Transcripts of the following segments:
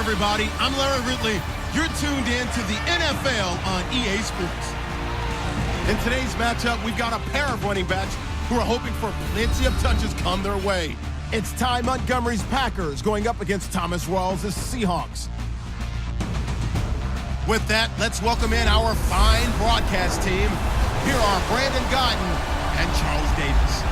everybody. I'm Larry Ridley. You're tuned in to the NFL on EA Sports. In today's matchup, we've got a pair of running backs who are hoping for plenty of touches come their way. It's Ty Montgomery's Packers going up against Thomas Rawls' Seahawks. With that, let's welcome in our fine broadcast team. Here are Brandon Godden and Charles Davis.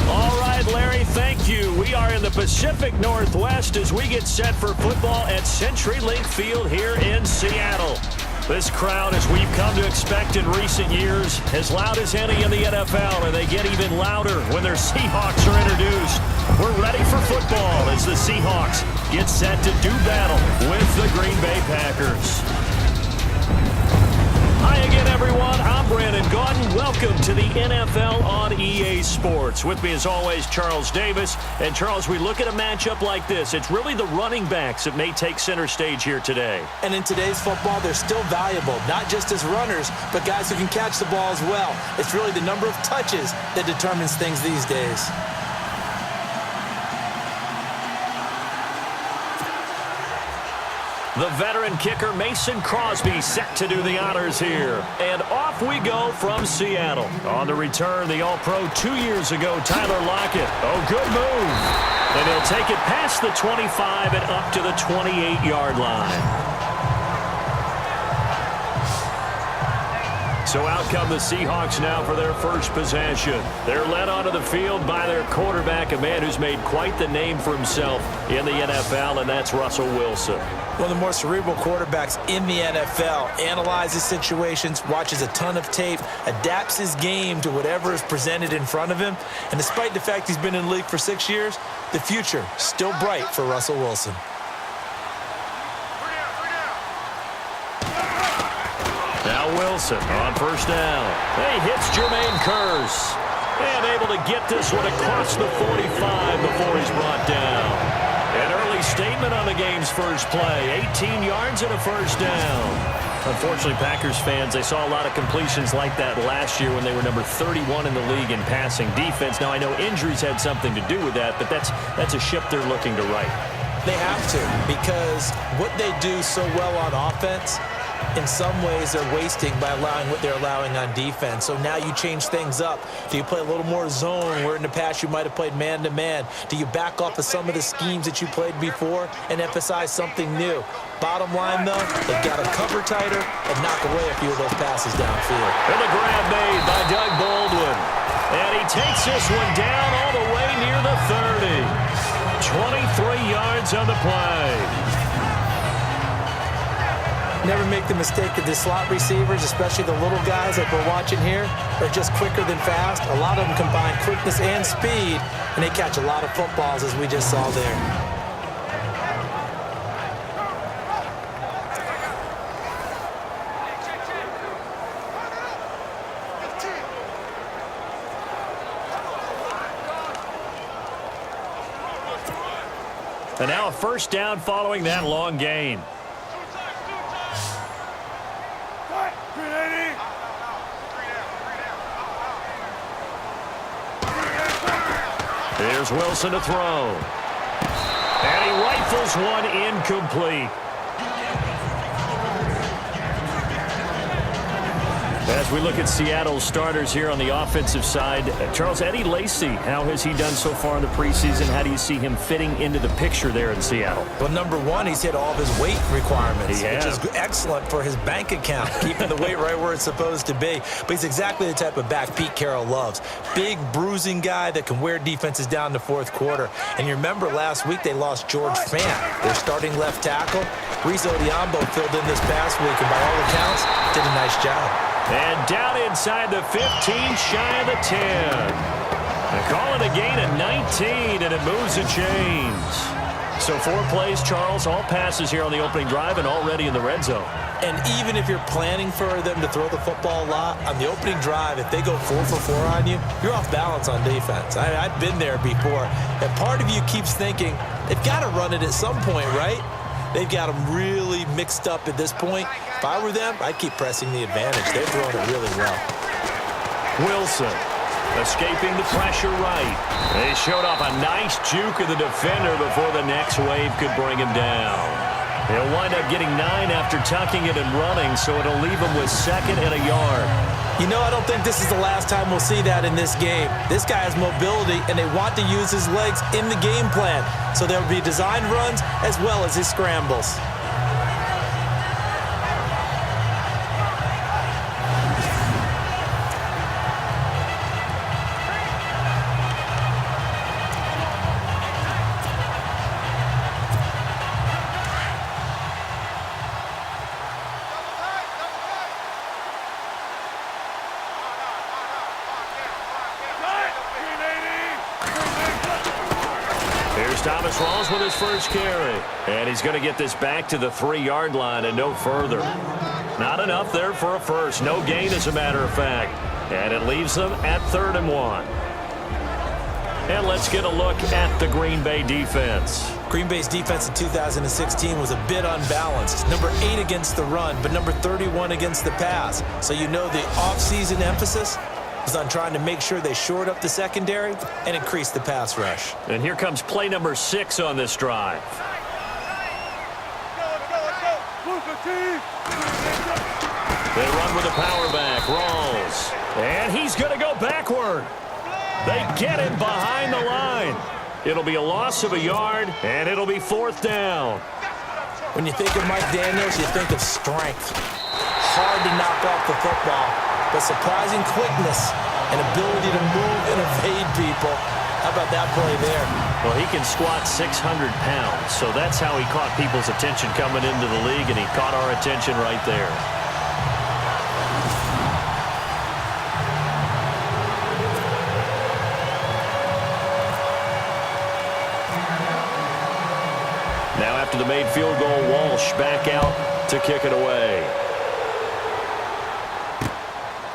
All right, Larry, thank you. We are in the Pacific Northwest as we get set for football at CenturyLink Field here in Seattle. This crowd, as we've come to expect in recent years, as loud as any in the NFL, and they get even louder when their Seahawks are introduced. We're ready for football as the Seahawks get set to do battle with the Green Bay Packers. Hi again, everyone. I'm Brandon Gaudin. Welcome to the NFL on EA Sports. With me, as always, Charles Davis. And, Charles, we look at a matchup like this. It's really the running backs that may take center stage here today. And in today's football, they're still valuable, not just as runners, but guys who can catch the ball as well. It's really the number of touches that determines things these days. The veteran kicker Mason Crosby set to do the honors here. And off we go from Seattle. On the return, the All-Pro 2 years ago, Tyler Lockett. Oh, good move. And he'll take it past the 25 and up to the 28-yard line. So out come the Seahawks now for their first possession. They're led onto the field by their quarterback, a man who's made quite the name for himself in the NFL, and that's Russell Wilson. One of the more cerebral quarterbacks in the NFL, analyzes situations, watches a ton of tape, adapts his game to whatever is presented in front of him. And despite the fact he's been in the league for 6 years, the future still bright for Russell Wilson. Now Wilson on first down. He hits Jermaine Kearse. And able to get this one across the 45 before he's brought down. An early statement on the game's first play. 18 yards and a first down. Unfortunately, Packers fans, they saw a lot of completions like that last year when they were number 31 in the league in passing defense. Now, I know injuries had something to do with that, but that's a ship they're looking to right. They have to, because what they do so well on offense, in some ways they're wasting by allowing what they're allowing on defense. So now you change things up. Do you play a little more zone where in the past you might have played man-to-man? Do you back off of some of the schemes that you played before and emphasize something new? Bottom line, though, they've got to cover tighter and knock away a few of those passes downfield. And the grab made by Doug Baldwin. And he takes this one down all the way near the 30. 23 yards on the play. Never make the mistake that the slot receivers, especially the little guys like we're watching here, are just quicker than fast. A lot of them combine quickness and speed, and they catch a lot of footballs, as we just saw there. And now a first down following that long gain. Here's Wilson to throw. And he rifles one incomplete. As we look at Seattle's starters here on the offensive side, Charles, Eddie Lacy, how has he done so far in the preseason? How do you see him fitting into the picture there in Seattle? Well, number one, he's hit all of his weight requirements, which is excellent for his bank account, keeping the weight right where it's supposed to be. But he's exactly the type of back Pete Carroll loves. Big, bruising guy that can wear defenses down the fourth quarter. And you remember last week they lost George Fant, their starting left tackle. Reese Odiombo filled in this past week, and by all accounts, did a nice job. And down inside the 15, shy of the 10. They call it a gain of 19, and it moves the chains. So 4 plays, Charles, all passes here on the opening drive and already in the red zone. And even if you're planning for them to throw the football a lot, on the opening drive, if they go 4 for 4 on you, you're off balance on defense. I've been there before. And part of you keeps thinking, they've got to run it at some point, right? They've got them really mixed up at this point. If I were them, I'd keep pressing the advantage. They're throwing it really well. Wilson. Escaping the pressure right. They showed off a nice juke of the defender before the next wave could bring him down. He'll wind up getting 9 after tucking it and running, so it'll leave him with 2nd and a yard. You know, I don't think this is the last time we'll see that in this game. This guy has mobility, and they want to use his legs in the game plan. So there will be designed runs as well as his scrambles. Thomas Rawls with his first carry. And he's going to get this back to the 3-yard line and no further. Not enough there for a first. No gain, as a matter of fact. And it leaves them at 3rd and 1. And let's get a look at the Green Bay defense. Green Bay's defense in 2016 was a bit unbalanced. Number 8 against the run, but number 31 against the pass. So you know the offseason emphasis is on trying to make sure they shored up the secondary and increase the pass rush. And here comes play number 6 on this drive. They run with a power back, Rawls. And he's going to go backward. They get him behind the line. It'll be a loss of a yard, and it'll be 4th down. When you think of Mike Daniels, you think of strength. Hard to knock off the football, but surprising quickness and ability to move and evade people. How about that play there? Well, he can squat 600 pounds, so that's how he caught people's attention coming into the league, and he caught our attention right there. Now after the made field goal, Walsh back out to kick it away.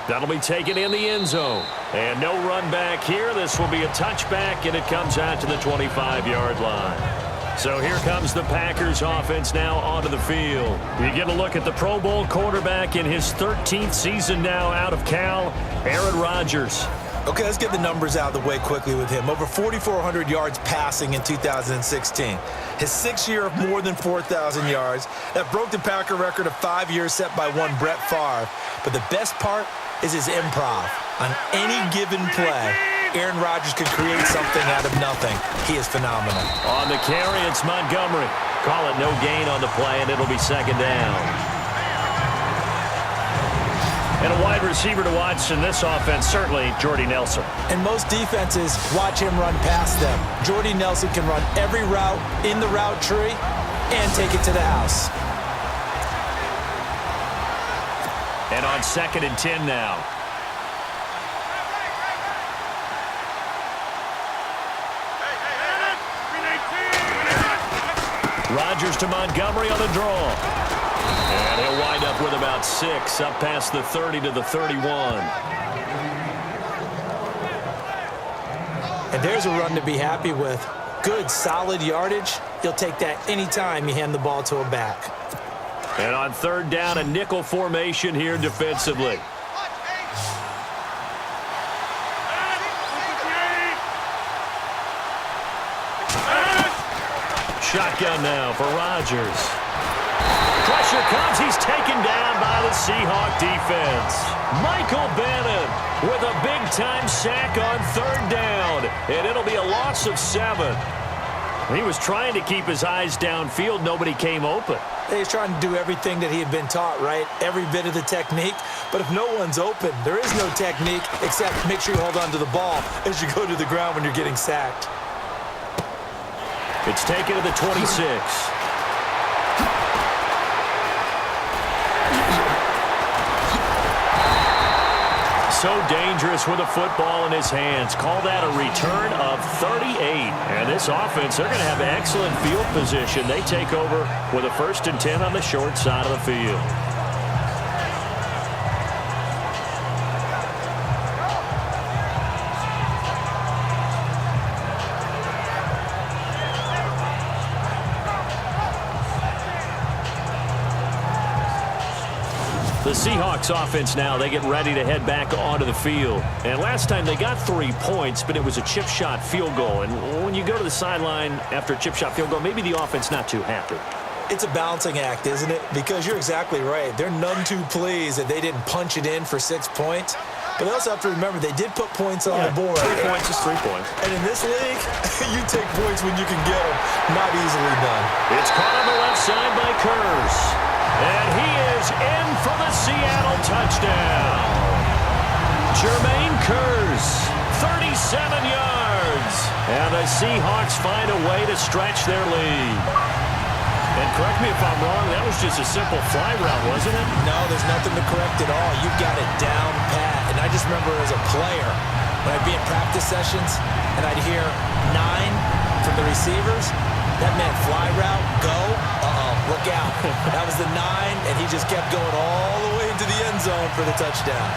That'll be taken in the end zone. And no run back here. This will be a touchback, and it comes out to the 25-yard line. So here comes the Packers offense now onto the field. You get a look at the Pro Bowl quarterback in his 13th season now out of Cal, Aaron Rodgers. Okay, let's get the numbers out of the way quickly with him. Over 4,400 yards passing in 2016. His 6th year of more than 4,000 yards. That broke the Packer record of 5 years set by one Brett Favre. But the best part is his improv. On any given play, Aaron Rodgers could create something out of nothing. He is phenomenal. On the carry, it's Montgomery. Call it no gain on the play, and it'll be 2nd down. And a wide receiver to watch in this offense, certainly Jordy Nelson. And most defenses watch him run past them. Jordy Nelson can run every route in the route tree and take it to the house. And on 2nd and 10 now. Rodgers to Montgomery on the draw. And he'll wind up with about 6, up past the 30 to the 31. And there's a run to be happy with. Good, solid yardage. You'll take that anytime you hand the ball to a back. And on 3rd down, a nickel formation here defensively. Shotgun now for Rodgers. Pressure comes. He's taken down by the Seahawk defense. Michael Bannon with a big-time sack on 3rd down. And it'll be a loss of 7. He was trying to keep his eyes downfield. Nobody came open. He's trying to do everything that he had been taught, right? Every bit of the technique. But if no one's open, there is no technique except make sure you hold on to the ball as you go to the ground when you're getting sacked. It's taken to the 26. So dangerous with a football in his hands. Call that a return of 38. And this offense, they're going to have excellent field position. They take over with a 1st and 10 on the short side of the field. The Seahawks offense now, they get ready to head back onto the field. And last time they got 3 points, but it was a chip shot field goal. And when you go to the sideline after a chip shot field goal, maybe the offense not too happy. It's a balancing act, isn't it? Because you're exactly right. They're none too pleased that they didn't punch it in for 6 points. But they also have to remember they did put points on the board. 3 points is 3 points. And in this league, you take points when you can get them. Not easily done. It's caught on the left side by Kurz. And he is in for the Seattle touchdown. Jermaine Kurz, 37 yards. And the Seahawks find a way to stretch their lead. And correct me if I'm wrong, that was just a simple fly route, wasn't it? No, there's nothing to correct at all. You've got it down pat. And I just remember as a player, when I'd be in practice sessions, and I'd hear 9 from the receivers, that meant fly route, go, look out. That was the 9, and he just kept going all the way into the end zone for the touchdown.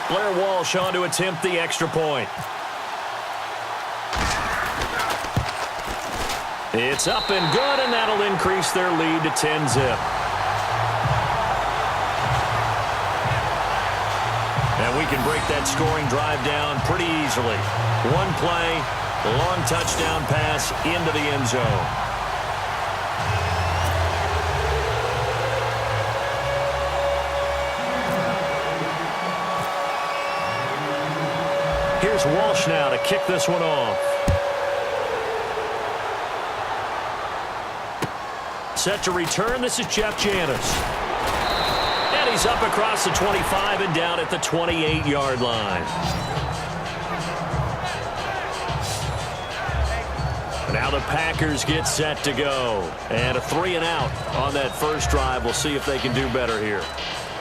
Blair Walsh on to attempt the extra point. It's up and good, and that'll increase their lead to 10-zip. And we can break that scoring drive down pretty easily. One play, long touchdown pass into the end zone. Here's Walsh now to kick this one off. Set to return, this is Jeff Janis. And he's up across the 25 and down at the 28-yard line. Now the Packers get set to go. And a 3-and-out on that first drive. We'll see if they can do better here.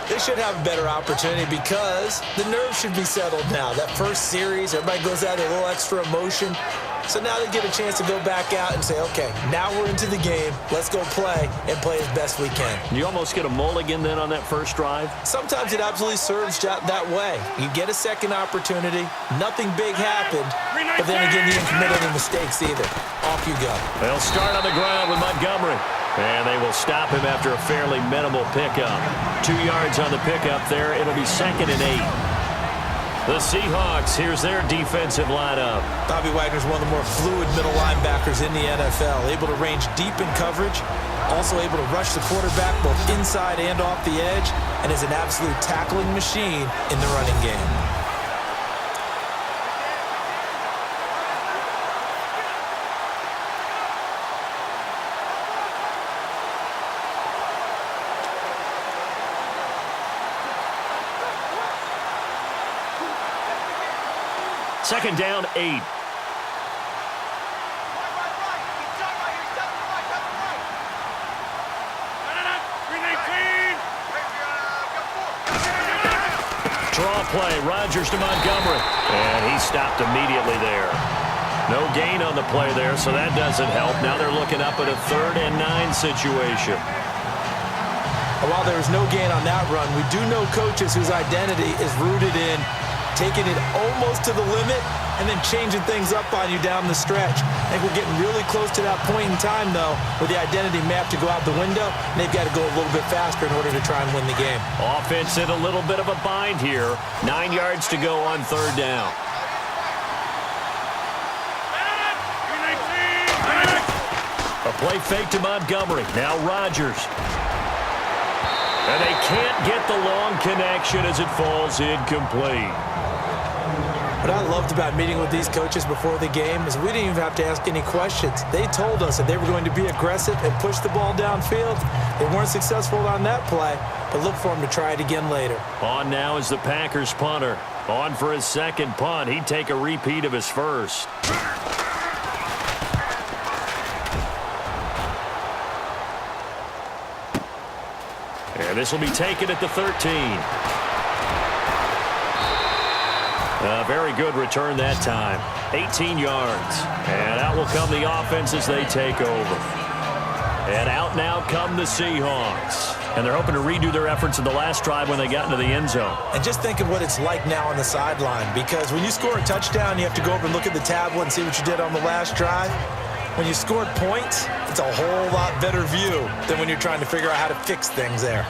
They should have a better opportunity because the nerves should be settled now. That first series, everybody goes out with a little extra emotion. So now they get a chance to go back out and say, okay, now we're into the game. Let's go play and play as best we can. You almost get a mulligan then on that first drive? Sometimes it absolutely serves that way. You get a second opportunity. Nothing big happened. But then again, you didn't commit any mistakes either. Off you go. They'll start on the ground with Montgomery. And they will stop him after a fairly minimal pickup. 2 yards on the pickup there. It'll be 2nd and 8. The Seahawks, here's their defensive lineup. Bobby Wagner's one of the more fluid middle linebackers in the NFL. Able to range deep in coverage. Also able to rush the quarterback both inside and off the edge. And is an absolute tackling machine in the running game. Second down, 8. Draw play, Rodgers to Montgomery. And he stopped immediately there. No gain on the play there, so that doesn't help. Now they're looking up at a 3rd and 9 situation. While there was no gain on that run, we do know coaches whose identity is rooted in taking it almost to the limit and then changing things up on you down the stretch. I think we're getting really close to that point in time, though, where the identity map to go out the window, and they've got to go a little bit faster in order to try and win the game. Offense in a little bit of a bind here. 9 yards to go on 3rd down. A play fake to Montgomery. Now Rodgers. And they can't get the long connection as it falls incomplete. What I loved about meeting with these coaches before the game is we didn't even have to ask any questions. They told us that they were going to be aggressive and push the ball downfield. They weren't successful on that play, but look for them to try it again later. On now is the Packers punter. On for his second punt. He'd take a repeat of his first. And this will be taken at the 13. A very good return that time. 18 yards. And out will come the offense as they take over. And out now come the Seahawks. And they're hoping to redo their efforts in the last drive when they got into the end zone. And just think of what it's like now on the sideline. Because when you score a touchdown, you have to go over and look at the tablet and see what you did on the last drive. when you scored points, it's a whole lot better view than when you're trying to figure out how to fix things there.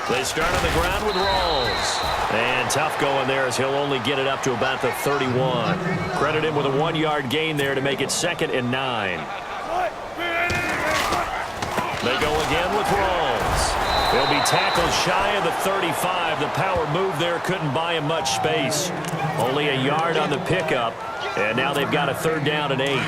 They start on the ground with Rawls. And tough going there as he'll only get it up to about the 31. Credit him with a 1-yard gain there to make it 2nd and 9. They go again with Rawls. He'll be tackled shy of the 35. The power move there couldn't buy him much space. Only a yard on the pickup. And now they've got a 3rd down and 8.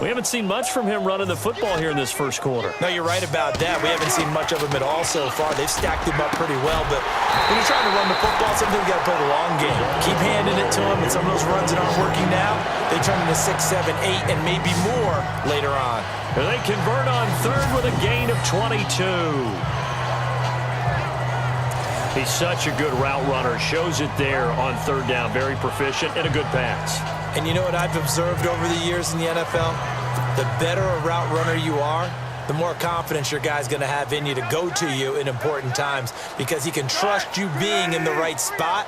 We haven't seen much from him running the football here in this first quarter. No, you're right about that. We haven't seen much of him at all so far. They've stacked him up pretty well, but when you're trying to run the football, sometimes you got to play the long game. Keep handing it to him, and some of those runs that aren't working now, they turn into 6, 7, 8, and maybe more later on. And they convert on 3rd with a gain of 22. He's such a good route runner. Shows it there on 3rd down. Very proficient and a good pass. And you know what I've observed over the years in the NFL? The better a route runner you are, the more confidence your guy's going to have in you to go to you in important times because he can trust you being in the right spot,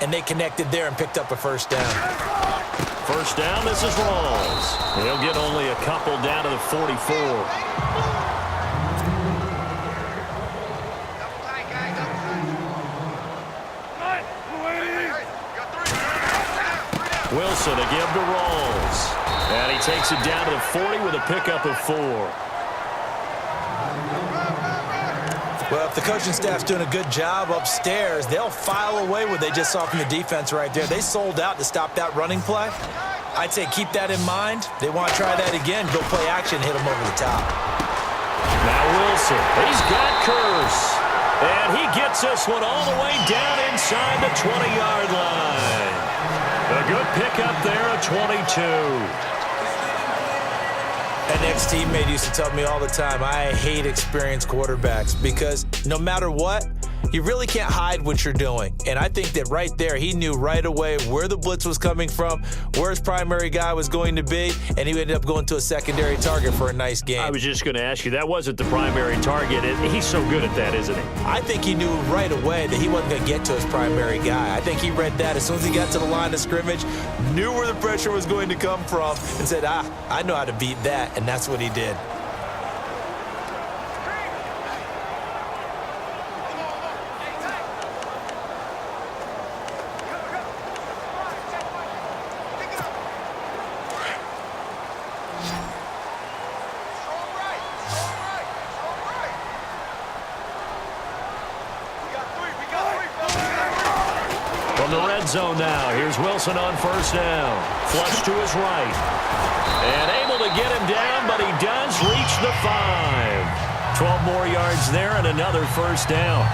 and they connected there and picked up a 1st down. 1st down, this is Rawls. He'll get only a couple down to the 44. Wilson to give to Rawls. And he takes it down to the 40 with a pickup of 4. Well, if the coaching staff's doing a good job upstairs, they'll file away what they just saw from the defense right there. They sold out to stop that running play. I'd say keep that in mind. They want to try that again, go play action, hit them over the top. Now Wilson, he's got Curse. And he gets this one all the way down inside the 20-yard line. A good pickup there at 22. An ex-teammate used to tell me all the time, I hate experienced quarterbacks because no matter what, you really can't hide what you're doing. And I think that right there, he knew right away where the blitz was coming from, where his primary guy was going to be, and he ended up going to a secondary target for a nice game. I was just going to ask you, that wasn't the primary target. He's so good at that, isn't he? I think he knew right away that he wasn't going to get to his primary guy. I think he read that as soon as he got to the line of scrimmage, knew where the pressure was going to come from, and said, I know how to beat that, and that's what he did. Zone now. Here's Wilson on 1st down. Flush to his right. And able to get him down, but he does reach the 5. 12 more yards there and another 1st down.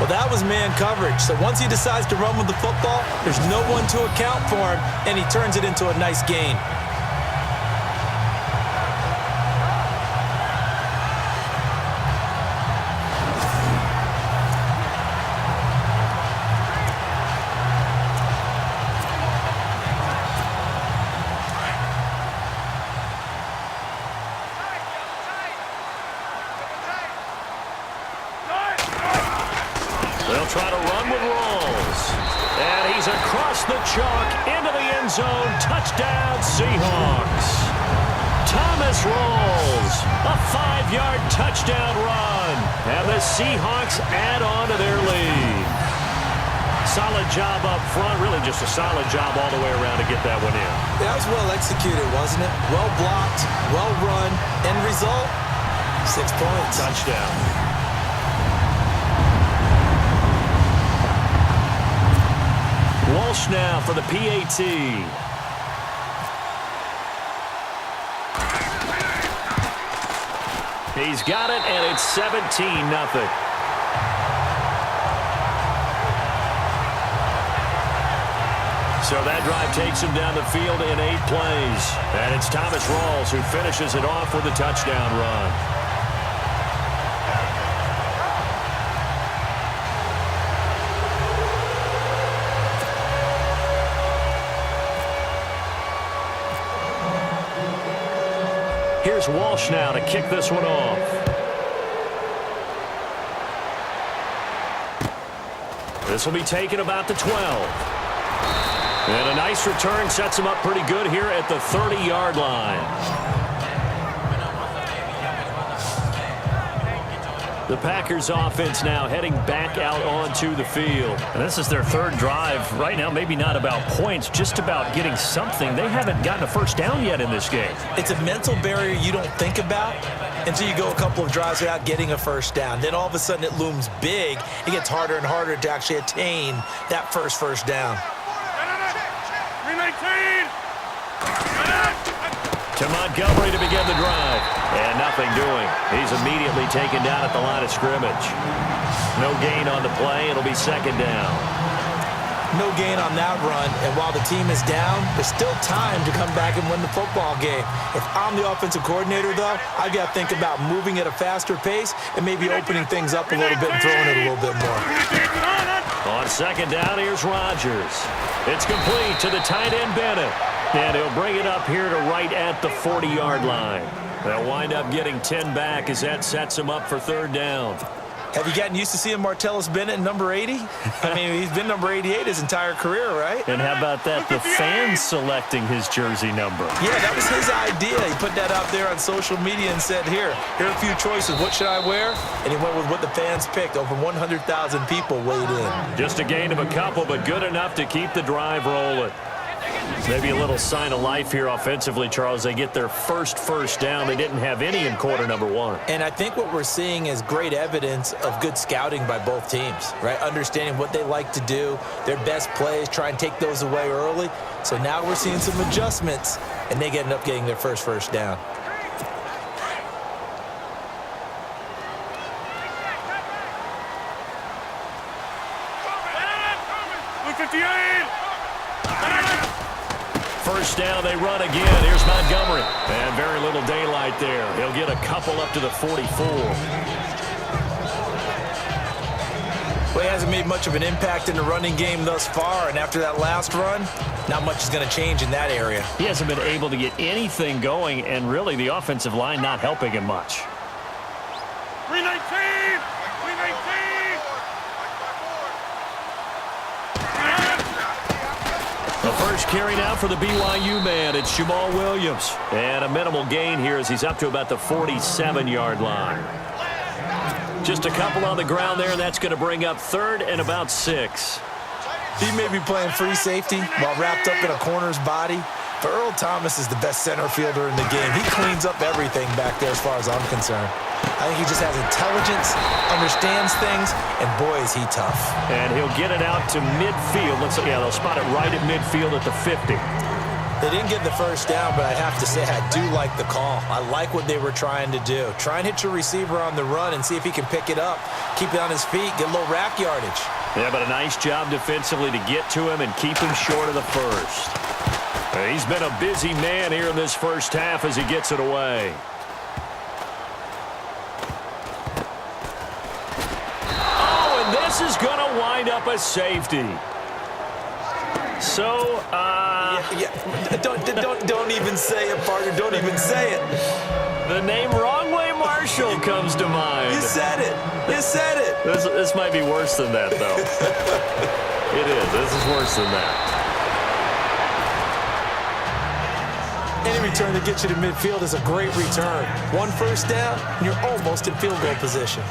Well, that was man coverage. So once he decides to run with the football, there's no one to account for him, and he turns it into a nice gain. They'll try to run with Rawls. And he's across the chalk into the end zone. Touchdown, Seahawks. Thomas Rawls, a 5-yard touchdown run. And the Seahawks add on to their lead. Solid job up front. Really just a solid job all the way around to get that one in. That was well executed, wasn't it? Well blocked, well run. End result, 6 points. Touchdown. Walsh now for the PAT. He's got it, and it's 17-0. So that drive takes him down the field in 8 plays. And it's Thomas Rawls who finishes it off with a touchdown run. Here's Walsh now to kick this one off. This will be taken about the 12. And a nice return sets him up pretty good here at the 30-yard line. The Packers offense now heading back out onto the field. And this is their third drive. Right now, maybe not about points, just about getting something. They haven't gotten a first down yet in this game. It's a mental barrier you don't think about until you go a couple of drives without getting a first down. Then all of a sudden it looms big. It gets harder and harder to actually attain that first down. To Montgomery to begin the drive. And nothing doing. He's immediately taken down at the line of scrimmage. No gain on the play. It'll be second down. No gain on that run. And while the team is down, there's still time to come back and win the football game. If I'm the offensive coordinator, though, I've got to think about moving at a faster pace and maybe opening things up a little bit and throwing it a little bit more. On second down, here's Rodgers. It's complete to the tight end, Bennett. And he'll bring it up here to right at the 40-yard line. They'll wind up getting 10 back as that sets him up for third down. Have you gotten used to seeing Martellus Bennett in number 80? I mean, he's been number 88 his entire career, right? And how about that? The fans selecting his jersey number. Yeah, that was his idea. He put that out there on social media and said, here are a few choices. What should I wear? And he went with what the fans picked. Over 100,000 people weighed in. Just a gain of a couple, but good enough to keep the drive rolling. Maybe a little sign of life here offensively, Charles. They get their first down. They didn't have any in quarter number one. And I think what we're seeing is great evidence of good scouting by both teams, right? Understanding what they like to do, their best plays, try and take those away early. So now we're seeing some adjustments, and they end up getting their first down. First down, they run again. Here's Montgomery. And very little daylight there. He'll get a couple up to the 44. Well, he hasn't made much of an impact in the running game thus far, and after that last run, not much is going to change in that area. He hasn't been able to get anything going, and really the offensive line not helping him much. 319! The first carry now for the BYU man. It's Jamal Williams. And a minimal gain here as he's up to about the 47-yard line. Just a couple on the ground there, and that's going to bring up third and about 6. He may be playing free safety while wrapped up in a corner's body, but Earl Thomas is the best center fielder in the game. He cleans up everything back there as far as I'm concerned. I think he just has intelligence, understands things, and boy, is he tough. And he'll get it out to midfield. They'll spot it right at midfield at the 50. They didn't get the first down, but I have to say I do like the call. I like what they were trying to do. Try and hit your receiver on the run and see if he can pick it up, keep it on his feet, get a little rack yardage. Yeah, but a nice job defensively to get to him and keep him short of the first. He's been a busy man here in this first half as he gets it away. This is going to wind up a safety. So, Don't even say it, partner. Don't even say it. The name Wrong Way Marshall comes to mind. You said it. You said it. This might be worse than that, though. It is. This is worse than that. Any return that gets you to midfield is a great return. One first down, and you're almost in field goal position.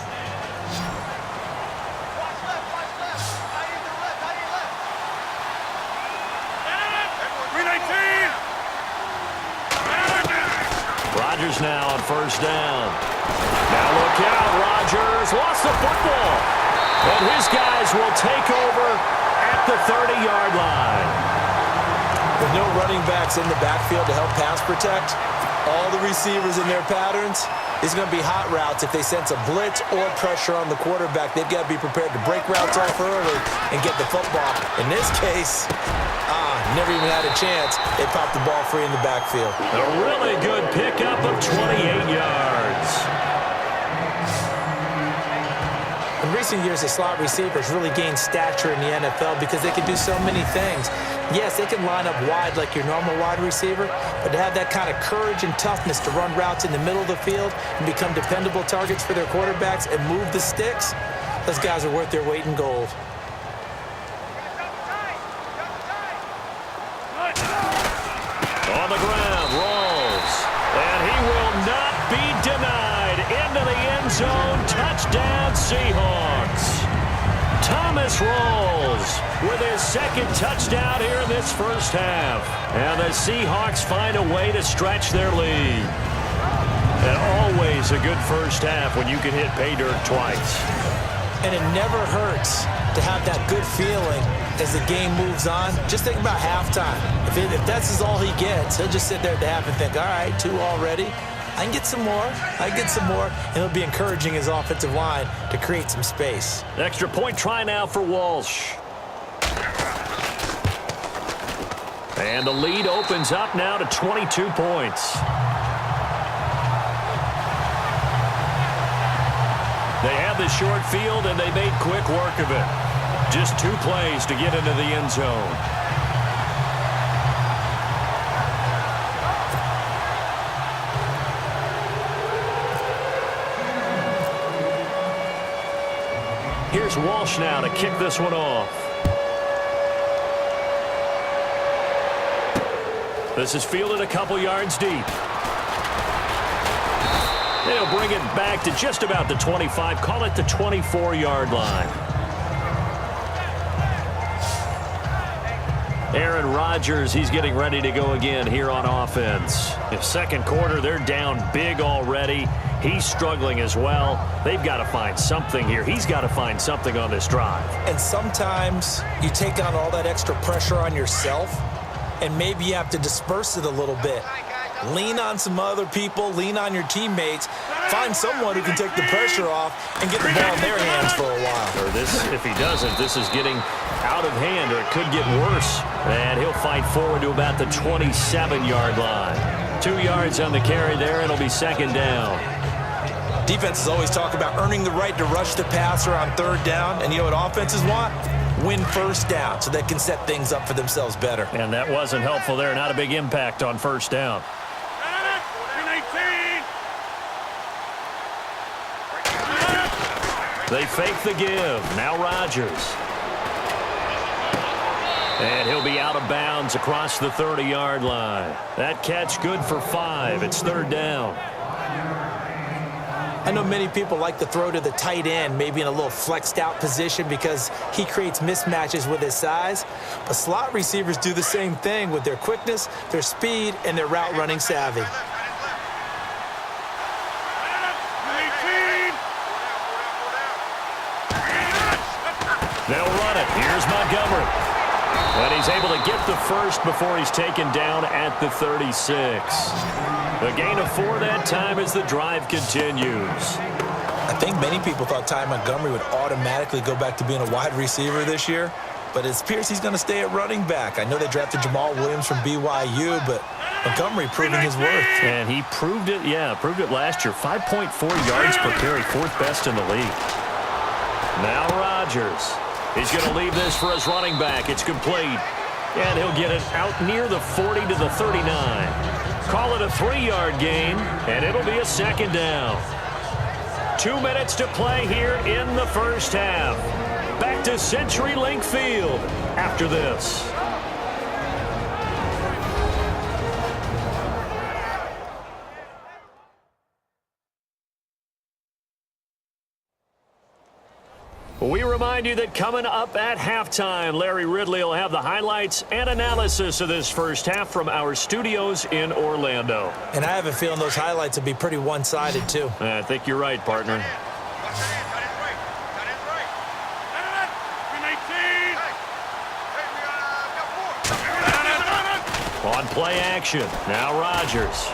Rodgers now on first down. Now look out, Rodgers lost the football. And his guys will take over at the 30-yard line. With no running backs in the backfield to help pass protect, all the receivers in their patterns, it's going to be hot routes. If they sense a blitz or pressure on the quarterback, they've got to be prepared to break routes off early and get the football. In this case, never even had a chance. They popped the ball free in the backfield. A really good pickup of 28 yards. In recent years, the slot receivers really gained stature in the NFL because they can do so many things. Yes, they can line up wide like your normal wide receiver, but to have that kind of courage and toughness to run routes in the middle of the field and become dependable targets for their quarterbacks and move the sticks, those guys are worth their weight in gold. Seahawks. Thomas rolls with his second touchdown here in this first half. And the Seahawks find a way to stretch their lead. And always a good first half when you can hit pay dirt twice. And it never hurts to have that good feeling as the game moves on. Just think about halftime. If that's all he gets, he'll just sit there at the half and think, all right, 2 already. I can get some more. And it'll be encouraging his offensive line to create some space. Extra point try now for Walsh. And the lead opens up now to 22 points. They have the short field, and they made quick work of it. Just 2 plays to get into the end zone. Here's Walsh now to kick this one off. This is fielded a couple yards deep. They'll bring it back to just about the 25, call it the 24-yard line. Aaron Rodgers, he's getting ready to go again here on offense. In second quarter, they're down big already. He's struggling as well. They've got to find something here. He's got to find something on this drive. And sometimes you take on all that extra pressure on yourself, and maybe you have to disperse it a little bit. Lean on some other people, lean on your teammates, find someone who can take the pressure off and get the ball in their hands for a while. Or this, if he doesn't, this is getting out of hand, or it could get worse. And he'll fight forward to about the 27-yard line. 2 yards on the carry there, and it'll be second down. Defenses always talk about earning the right to rush the passer on third down, and you know what offenses want? Win first down so they can set things up for themselves better. And that wasn't helpful there. Not a big impact on first down. They fake the give. Now Rodgers. And he'll be out of bounds across the 30-yard line. That catch good for 5. It's third down. I know many people like to throw to the tight end, maybe in a little flexed out position because he creates mismatches with his size. But slot receivers do the same thing with their quickness, their speed, and their route running savvy. They'll run it. Here's Montgomery. And he's able to get the first before he's taken down at the 36. A gain of 4 that time as the drive continues. I think many people thought Ty Montgomery would automatically go back to being a wide receiver this year, but it appears he's going to stay at running back. I know they drafted Jamal Williams from BYU, but Montgomery proving his worth. And he proved it, proved it last year. 5.4 yards per carry, 4th best in the league. Now Rodgers. He's going to leave this for his running back. It's complete. And he'll get it out near the 40 to the 39. Call it a 3-yard gain, and it'll be a second down. 2 minutes to play here in the first half. Back to CenturyLink Field after this. We remind you that coming up at halftime, Larry Ridley will have the highlights and analysis of this first half from our studios in Orlando. And I have a feeling those highlights will be pretty one-sided, too. I think you're right, partner. On play action, now Rodgers.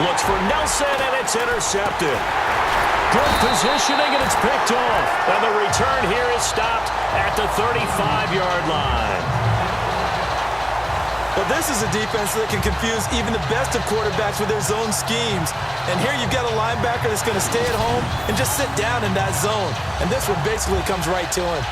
Looks for Nelson, and it's intercepted. Good positioning, and it's picked off. And the return here is stopped at the 35-yard line. Well, this is a defense that can confuse even the best of quarterbacks with their zone schemes. And here you've got a linebacker that's going to stay at home and just sit down in that zone. And this one basically comes right to him.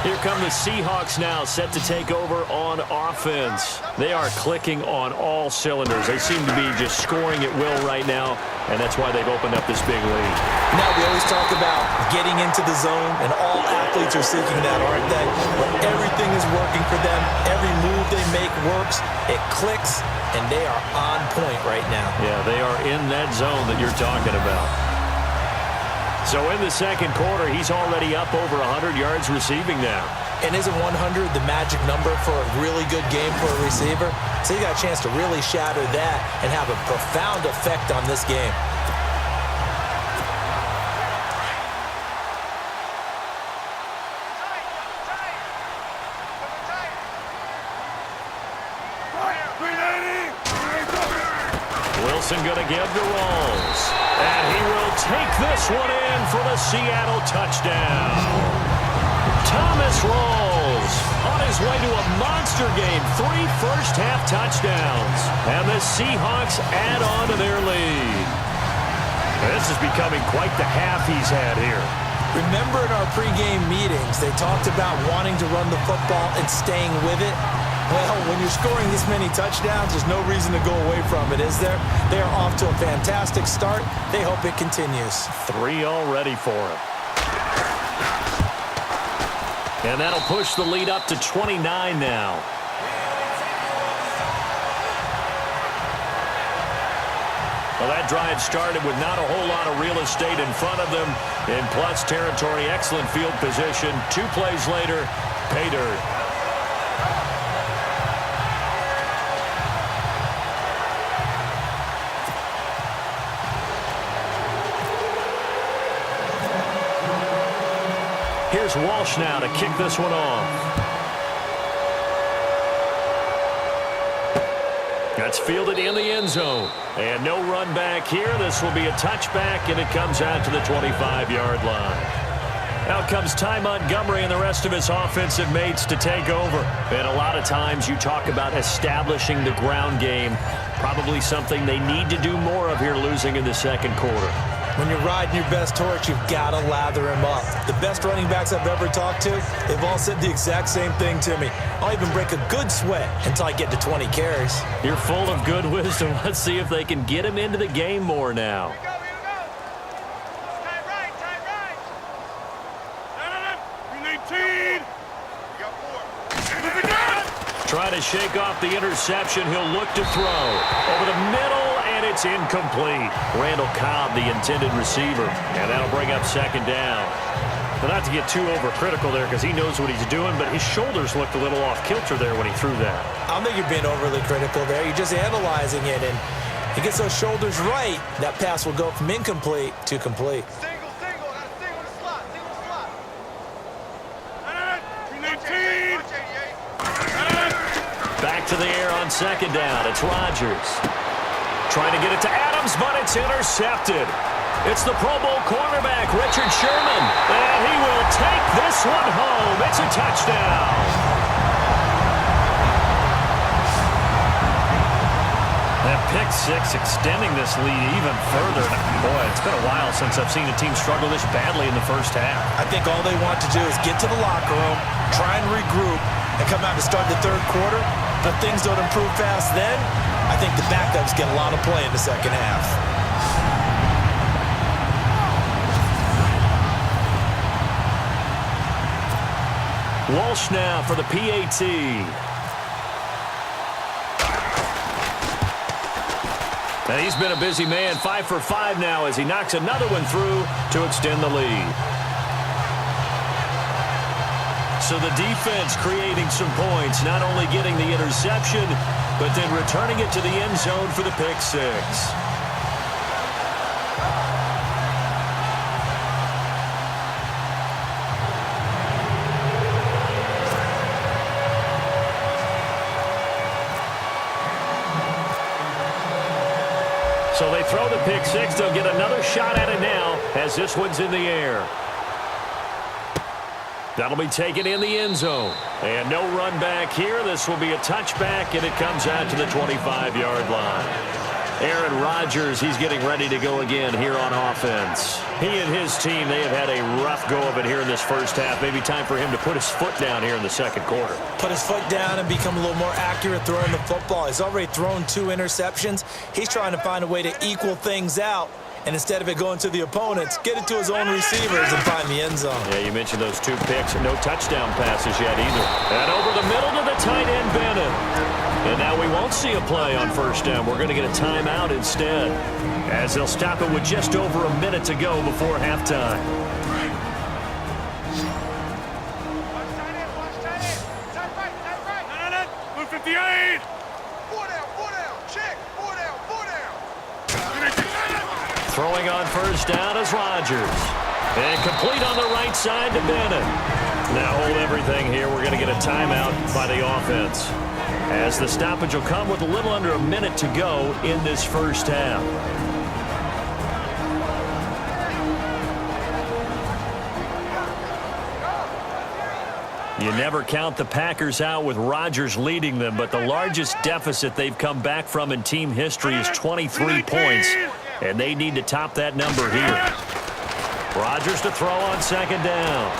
Here come the Seahawks now, set to take over on offense. They are clicking on all cylinders. They seem to be just scoring at will right now, and that's why they've opened up this big lead. Now, we always talk about getting into the zone, and all athletes are seeking that, aren't they? Where everything is working for them, every move they make works. It clicks, and they are on point right now. Yeah, they are in that zone that you're talking about. So in the second quarter, he's already up over 100 yards receiving now. And isn't 100 the magic number for a really good game for a receiver? So he got a chance to really shatter that and have a profound effect on this game. Wilson going to give to Rawls. And he will take this one in for the Seattle touchdown. Thomas Rawls on his way to a monster game. 3 first-half touchdowns. And the Seahawks add on to their lead. This is becoming quite the half he's had here. Remember in our pregame meetings, they talked about wanting to run the football and staying with it. Well, when you're scoring this many touchdowns, there's no reason to go away from it, is there? They are off to a fantastic start. They hope it continues. 3 already for him. And that'll push the lead up to 29 now. Well, that drive started with not a whole lot of real estate in front of them. In plus territory, excellent field position. 2 plays later, pay dirt. Here's Walsh now to kick this one off. That's fielded in the end zone. And no run back here. This will be a touchback, and it comes out to the 25-yard line. Out comes Ty Montgomery and the rest of his offensive mates to take over. And a lot of times you talk about establishing the ground game. Probably something they need to do more of here, losing in the second quarter. When you're riding your best horse, you've got to lather him up. The best running backs I've ever talked to, they've all said the exact same thing to me. I'll even break a good sweat until I get to 20 carries. You're full of good wisdom. Let's see if they can get him into the game more now. Trying to shake off the interception. He'll look to throw. Over the middle, and it's incomplete. Randall Cobb, the intended receiver. And that'll bring up second down. But not to get too overcritical there because he knows what he's doing, but his shoulders looked a little off kilter there when he threw that. I don't think you're being overly critical there. You're just analyzing it, and he gets those shoulders right. That pass will go from incomplete to complete. Back to the air on second down. It's Rodgers. Trying to get it to Adams, but it's intercepted. It's the Pro Bowl cornerback, Richard Sherman. And he will take this one home. It's a touchdown. That pick six extending this lead even further. Boy, it's been a while since I've seen a team struggle this badly in the first half. I think all they want to do is get to the locker room, try and regroup, and come out to start the third quarter. But things don't improve fast then. I think the backups get a lot of play in the second half. Walsh now for the PAT. And he's been a busy man, 5 for 5 now as he knocks another one through to extend the lead. So the defense creating some points, not only getting the interception, but then returning it to the end zone for the pick six. So they throw the pick six. They'll get another shot at it now as this one's in the air. That'll be taken in the end zone. And no run back here. This will be a touchback, and it comes out to the 25-yard line. Aaron Rodgers, he's getting ready to go again here on offense. He and his team, they have had a rough go of it here in this first half. Maybe time for him to put his foot down here in the second quarter. Put his foot down and become a little more accurate throwing the football. He's already thrown 2 interceptions. He's trying to find a way to equal things out And instead of it going to the opponents, get it to his own receivers and find the end zone. Yeah, you mentioned those 2 picks and no touchdown passes yet either. And over the middle to the tight end, Bennett. And now we won't see a play on first down. We're going to get a timeout instead, as they'll stop it with just over a minute to go before halftime. Move 58. Throwing on first down is Rodgers. And complete on the right side to Bennett. Now hold everything here. We're going to get a timeout by the offense, as the stoppage will come with a little under a minute to go in this first half. You never count the Packers out with Rodgers leading them, but the largest deficit they've come back from in team history is 23 points, and they need to top that number here. Rodgers to throw on second down.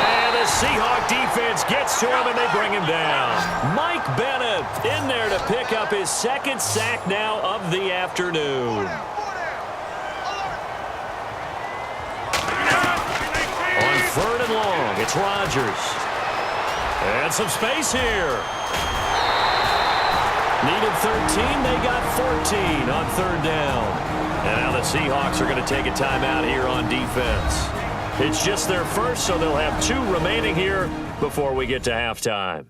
And the Seahawks defense gets to him, and they bring him down. Mike Bennett in there to pick up his second sack now of the afternoon. On third and long, it's Rodgers. And some space here. Needed 13, they got 14 on third down. And now the Seahawks are going to take a timeout here on defense. It's just their first, so they'll have 2 remaining here before we get to halftime.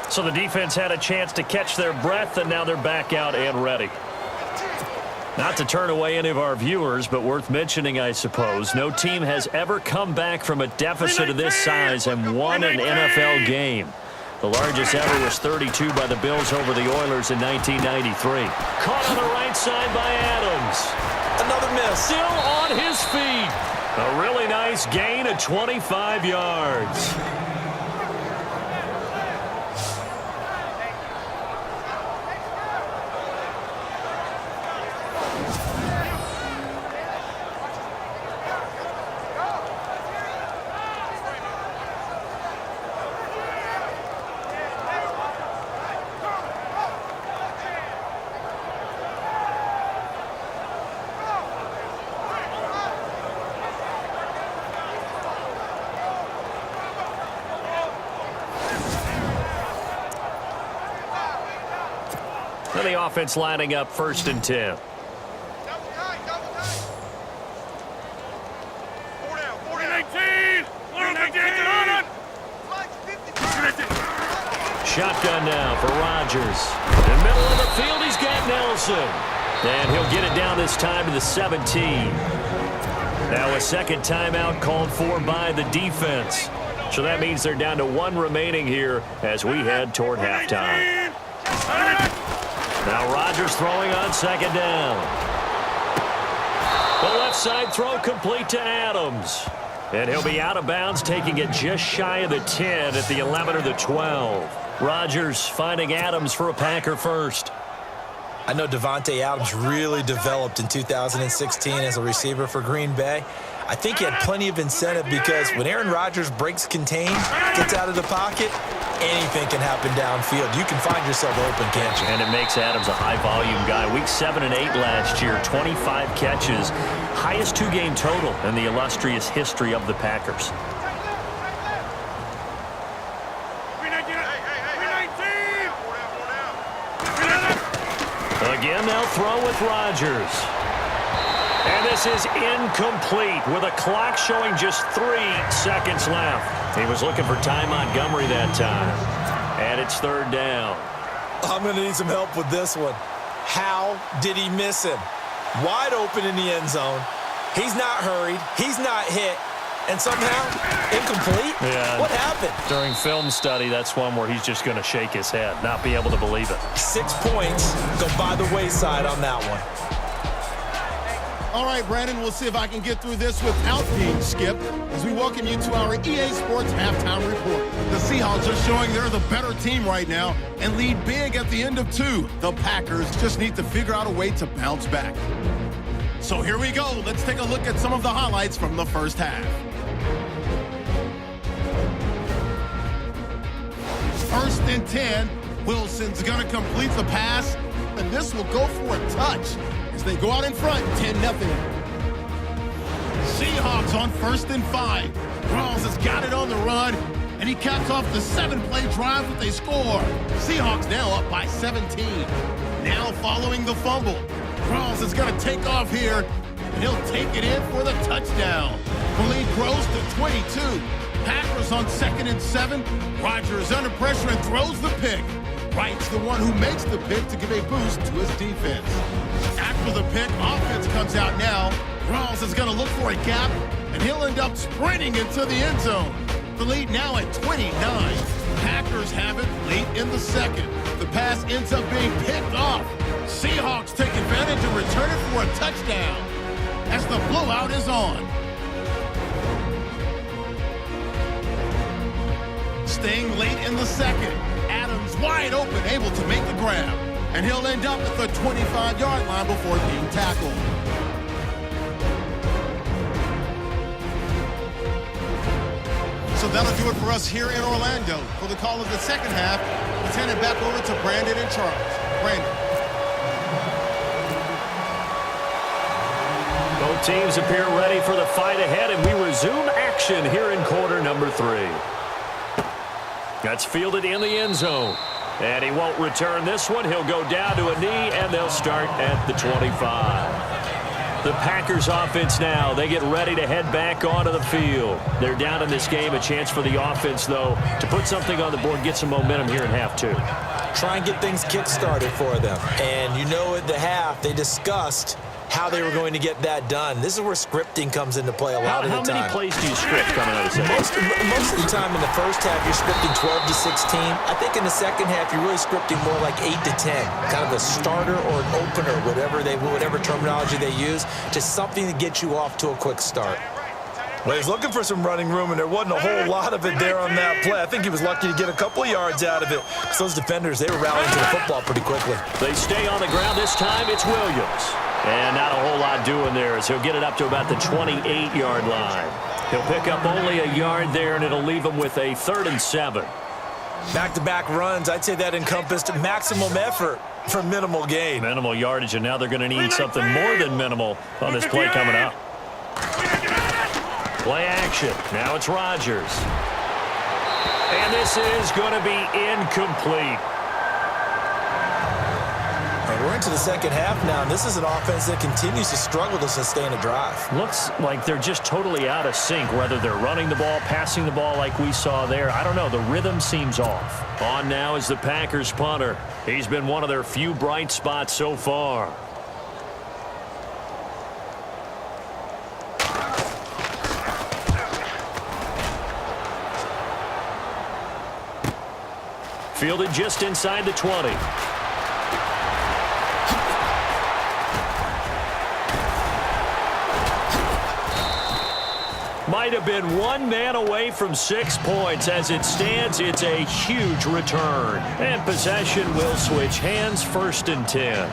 So the defense had a chance to catch their breath, and now they're back out and ready. Not to turn away any of our viewers, but worth mentioning, I suppose, no team has ever come back from a deficit of this size and won an NFL game. The largest ever was 32 by the Bills over the Oilers in 1993. Caught on the right side by Adams. Another miss. Still on his feet. A really nice gain of 25 yards. And the offense lining up first and 10. Shotgun now for Rodgers. In the middle of the field, he's got Nelson. And he'll get it down this time to the 17. Now a second timeout called for by the defense. So that means they're down to 1 remaining here as we head toward halftime. Now Rodgers throwing on second down. The left side throw complete to Adams. And he'll be out of bounds, taking it just shy of the 10 at the 11 or the 12. Rodgers finding Adams for a Packer first. I know Devontae Adams really developed in 2016 as a receiver for Green Bay. I think he had plenty of incentive because when Aaron Rodgers breaks contain, gets out of the pocket, anything can happen downfield. You can find yourself open, can't you? And it makes Adams a high-volume guy. Week 7 and 8 last year, 25 catches, highest 2-game total in the illustrious history of the Packers. Again, they'll throw with Rodgers. And this is incomplete with a clock showing just 3 seconds left. He was looking for Ty Montgomery that time. And it's third down. I'm going to need some help with this one. How did he miss him? Wide open in the end zone. He's not hurried. He's not hit. And somehow, incomplete? Yeah. What happened? During film study, that's one where he's just going to shake his head, not be able to believe it. 6 points go by the wayside on that one. All right, Brandon, we'll see if I can get through this without being skipped as we welcome you to our EA Sports Halftime Report. The Seahawks are showing they're the better team right now and lead big at the end of 2. The Packers just need to figure out a way to bounce back. So here we go. Let's take a look at some of the highlights from the first half. First and 10 Wilson's going to complete the pass, and this will go for a touch as they go out in front, 10-0. Seahawks on 1st and 5. Rawls has got it on the run, and he caps off the 7-play drive with a score. Seahawks now up by 17. Now following the fumble. Rawls is going to take off here, and he'll take it in for the touchdown. The lead grows to 22. Packers on 2nd and 7. Rodgers under pressure and throws the pick. Wright's the one who makes the pick to give a boost to his defense. After the pick, offense comes out now. Rawls is going to look for a gap, and he'll end up sprinting into the end zone. The lead now at 29. Packers have it late in the 2nd. The pass ends up being picked off. Seahawks take advantage and return it for a touchdown as the blowout is on. Staying late in the 2nd. Adams wide open, able to make the grab. And he'll end up at the 25-yard line before being tackled. So that'll do it for us here in Orlando. For the call of the second half, let's hand it back over to Brandon and Charles. Brandon. Both teams appear ready for the fight ahead, and we resume action here in quarter number 3. That's fielded in the end zone. And he won't return this one. He'll go down to a knee, and they'll start at the 25. The Packers offense now, they get ready to head back onto the field. They're down in this game. A chance for the offense, though, to put something on the board, get some momentum here in half 2. Try and get things kick-started for them. And you know at the half, they discussed how they were going to get that done. This is where scripting comes into play a lot of the time. How many plays do you script coming out of the second? Most of the time in the first half, you're scripting 12 to 16. I think in the second half, you're really scripting more like 8 to 10. Kind of a starter or an opener, whatever terminology they use, just something to get you off to a quick start. Well, he's looking for some running room, and there wasn't a whole lot of it there on that play. I think he was lucky to get a couple of yards out of it. So those defenders, they were rallying to the football pretty quickly. They stay on the ground. This time it's Williams. And not a whole lot doing there as he'll get it up to about the 28-yard line. He'll pick up only a yard there, and it'll leave him with a 3rd and 7. Back-to-back runs, I'd say that encompassed maximum effort for minimal gain. Minimal yardage, and now they're going to need something more than minimal on this play coming up. Play action. Now it's Rodgers. And this is going to be incomplete. We're into the second half now, and this is an offense that continues to struggle to sustain a drive. Looks like they're just totally out of sync, whether they're running the ball, passing the ball like we saw there. I don't know. The rhythm seems off. On now is the Packers punter. He's been one of their few bright spots so far. Fielded just inside the 20. Might have been one man away from 6 points. As it stands, it's a huge return. And possession will switch hands, 1st and 10.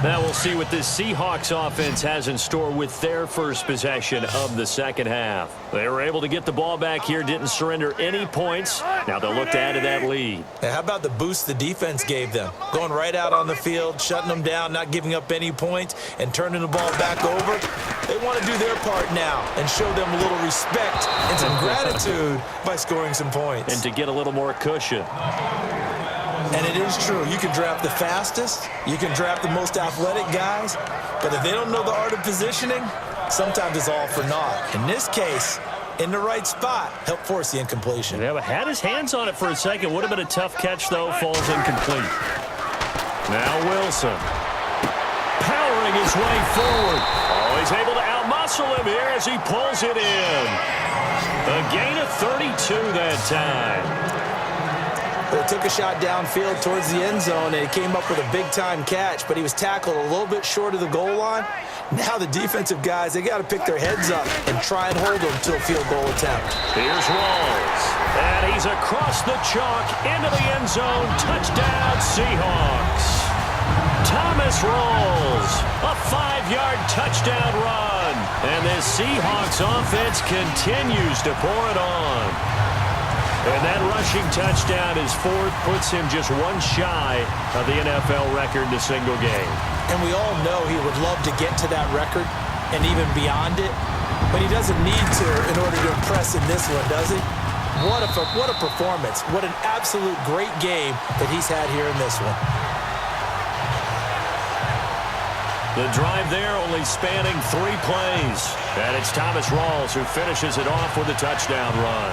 Now we'll see what this Seahawks offense has in store with their first possession of the second half. They were able to get the ball back here, didn't surrender any points. Now they'll look to add to that lead. Now, how about the boost the defense gave them? Going right out on the field, shutting them down, not giving up any points, and turning the ball back over. They want to do their part now and show them a little respect and some gratitude by scoring some points. And to get a little more cushion. And it is true. You can draft the fastest. You can draft the most athletic guys. But if they don't know the art of positioning, sometimes it's all for naught. In this case, in the right spot, help force the incompletion. Yeah, but had his hands on it for a second. Would have been a tough catch, though. Falls incomplete. Now Wilson. Powering his way forward. Oh, he's able to outmuscle him here as he pulls it in. A gain of 32 that time. They took a shot downfield towards the end zone, and it came up with a big-time catch, but he was tackled a little bit short of the goal line. Now the defensive guys, they got to pick their heads up and try and hold them to a field goal attempt. Here's Rawls. And he's across the chalk into the end zone. Touchdown, Seahawks. Thomas Thomas rolls. A 5-yard touchdown run. And this Seahawks offense continues to pour it on. And that rushing touchdown, his fourth, puts him just one shy of the NFL record in a single game. And we all know he would love to get to that record and even beyond it. But he doesn't need to in order to impress in this one, does he? What a performance. What an absolute great game that he's had here in this one. The drive there only spanning 3 plays. And it's Thomas Rawls who finishes it off with a touchdown run.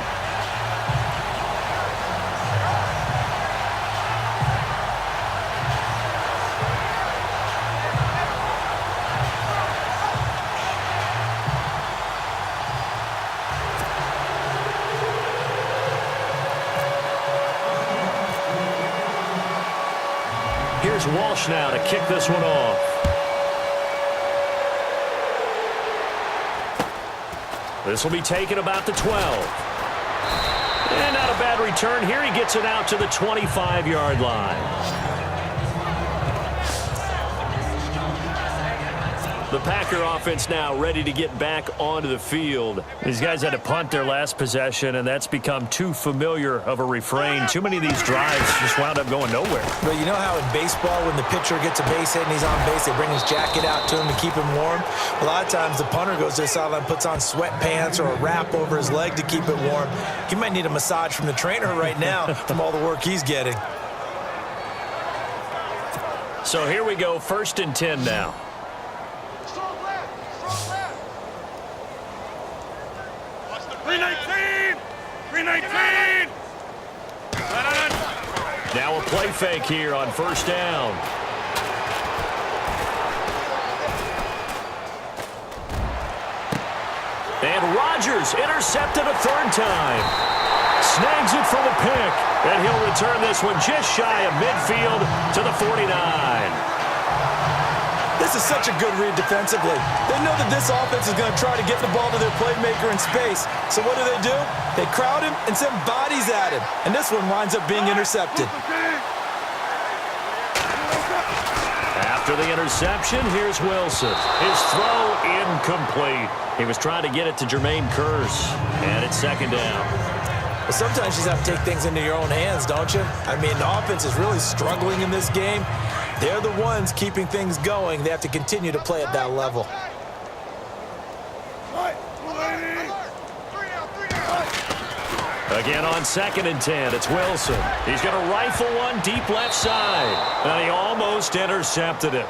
Here's Walsh now to kick this one off. This will be taken about the 12. And not a bad return here. He gets it out to the 25-yard line. The Packer offense now ready to get back onto the field. These guys had to punt their last possession, and that's become too familiar of a refrain. Too many of these drives just wound up going nowhere. Well, you know how in baseball when the pitcher gets a base hit and he's on base, they bring his jacket out to him to keep him warm? A lot of times the punter goes to the sideline, puts on sweatpants or a wrap over his leg to keep it warm. He might need a massage from the trainer right now from all the work he's getting. So here we go, 1st and 10 now. 319! Now a play fake here on 1st down. And Rodgers intercepted a 3rd time. Snags it for the pick. And he'll return this one just shy of midfield to the 49. This is such a good read defensively. They know that this offense is going to try to get the ball to their playmaker in space. So what do? They crowd him and send bodies at him. And this one winds up being intercepted. After the interception, here's Wilson. His throw incomplete. He was trying to get it to Jermaine Kearse. And it's 2nd down. But sometimes you just have to take things into your own hands, don't you? I mean, the offense is really struggling in this game. They're the ones keeping things going. They have to continue to play at that level. Again on 2nd and 10, it's Wilson. He's going to rifle one deep left side. And he almost intercepted it.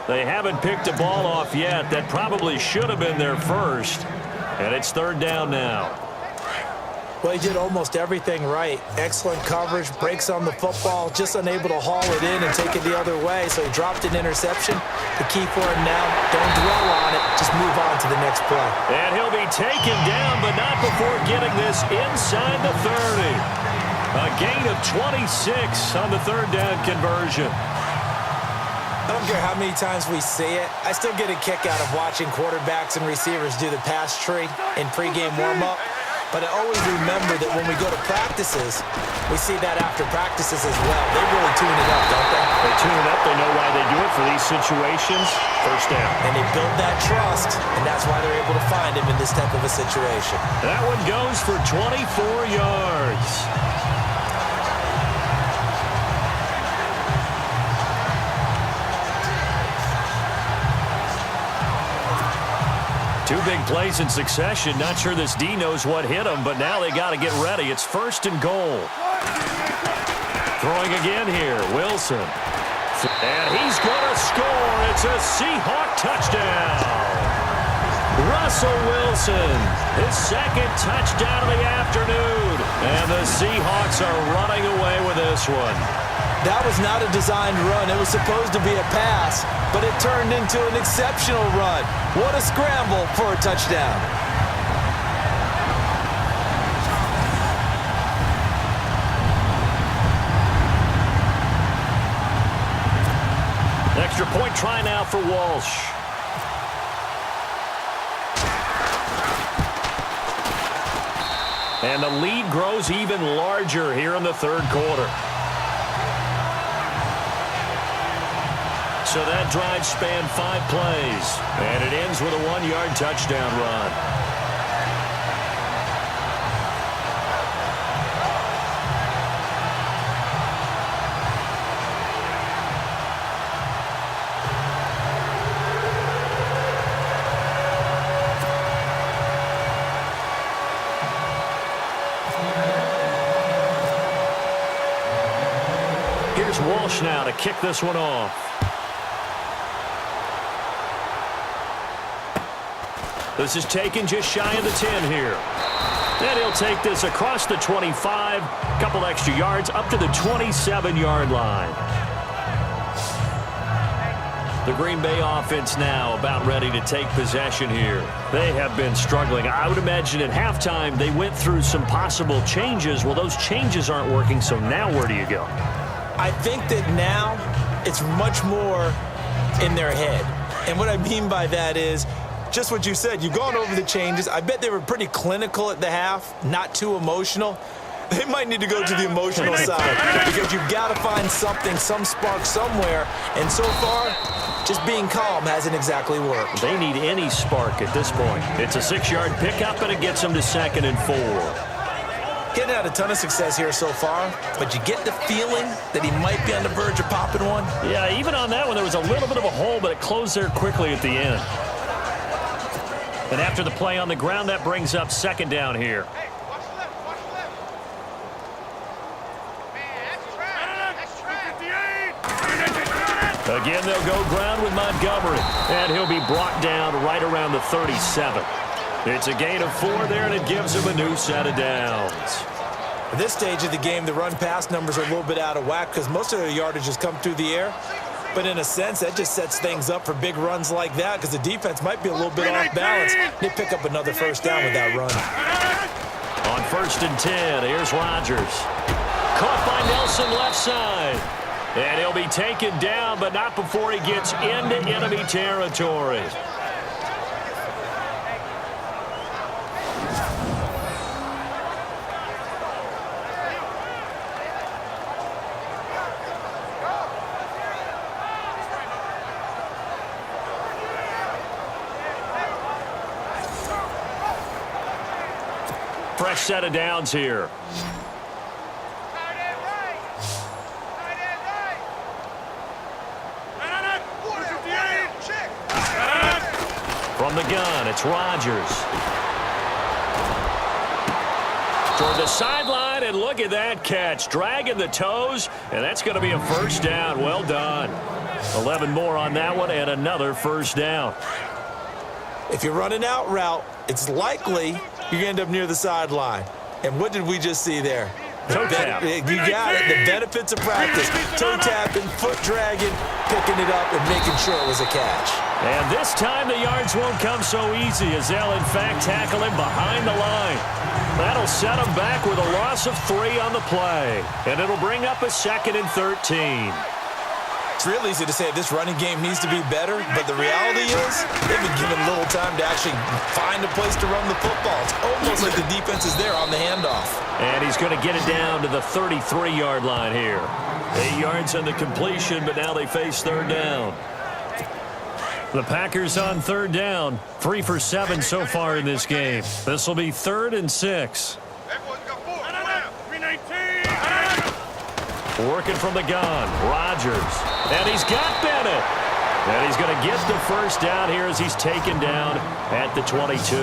They haven't picked a ball off yet. That probably should have been their first. And it's 3rd down now. Well, he did almost everything right. Excellent coverage, breaks on the football, just unable to haul it in and take it the other way. So he dropped an interception. The key for him now, don't dwell on it. Just move on to the next play. And he'll be taken down, but not before getting this inside the 30. A gain of 26 on the 3rd down conversion. I don't care how many times we see it. I still get a kick out of watching quarterbacks and receivers do the pass tree in pregame warm-up. But I always remember that when we go to practices, we see that after practices as well. They really tune it up, don't they? They tune it up. They know why they do it for these situations. 1st down. And they build that trust, and that's why they're able to find him in this type of a situation. That one goes for 24 yards. Two big plays in succession. Not sure this D knows what hit him, but now they got to get ready. It's 1st and goal. Throwing again here, Wilson. And he's going to score. It's a Seahawk touchdown. Russell Wilson, his 2nd touchdown of the afternoon. And the Seahawks are running away with this one. That was not a designed run. It was supposed to be a pass, but it turned into an exceptional run. What a scramble for a touchdown. Extra point try now for Walsh. And the lead grows even larger here in the 3rd quarter. So that drive spanned 5 plays, and it ends with a 1-yard touchdown run. Here's Walsh now to kick this one off. This is taken just shy of the 10 here. And he'll take this across the 25, couple extra yards, up to the 27-yard line. The Green Bay offense now about ready to take possession here. They have been struggling. I would imagine at halftime they went through some possible changes. Well, those changes aren't working, so now where do you go? I think that now it's much more in their head. And what I mean by that is just what you said. You've gone over the changes. I bet they were pretty clinical at the half, not too emotional. They might need to go to the emotional side because you've got to find something, some spark somewhere. And so far, just being calm hasn't exactly worked. They need any spark at this point. It's a 6-yard pickup, and it gets them to 2nd and 4. Getting out a ton of success here so far, but you get the feeling that he might be on the verge of popping one. Yeah, even on that one, there was a little bit of a hole, but it closed there quickly at the end. And after the play on the ground, that brings up 2nd down here. Hey, watch the left, watch the left. Man, that's trash. 58. Again, they'll go ground with Montgomery, and he'll be brought down right around the 37. It's a gain of 4 there, and it gives him a new set of downs. At this stage of the game, the run-pass numbers are a little bit out of whack because most of their yardage has come through the air. But in a sense, that just sets things up for big runs like that because the defense might be a little bit off balance. They pick up another 1st down with that run. On 1st and 10, here's Rodgers. Caught by Nelson left side. And he'll be taken down, but not before he gets into enemy territory. Fresh set of downs here. From the gun, it's Rodgers. Toward the sideline, and look at that catch. Dragging the toes, and that's going to be a 1st down. Well done. 11 more on that one, and another 1st down. If you're running out route, it's likely you're going to end up near the sideline. And what did we just see there? Toe tap. You got it. The benefits of practice. Toe tapping, foot dragging, picking it up, and making sure it was a catch. And this time the yards won't come so easy as they'll, in fact, tackle him behind the line. That'll set him back with a loss of 3 on the play. And it'll bring up a 2nd and 13. It's real easy to say this running game needs to be better, but the reality is they've been given little time to actually find a place to run the football. It's almost like the defense is there on the handoff. And he's going to get it down to the 33-yard line here. 8 yards on the completion, but now they face 3rd down. The Packers on 3rd down. 3 for 7 so far in this game. This will be 3rd and 6. Working from the gun, Rodgers. And he's got Bennett. And he's going to get the 1st down here as he's taken down at the 22.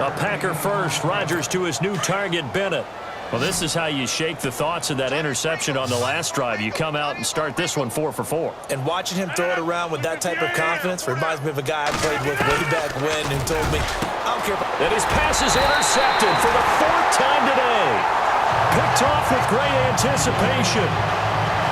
A Packer first, Rodgers to his new target, Bennett. Well, this is how you shake the thoughts of that interception on the last drive. You come out and start this one 4 for 4. And watching him throw it around with that type of confidence reminds me of a guy I played with way back when who told me, I don't care. And his pass is intercepted for the 4th time today. Picked off with great anticipation.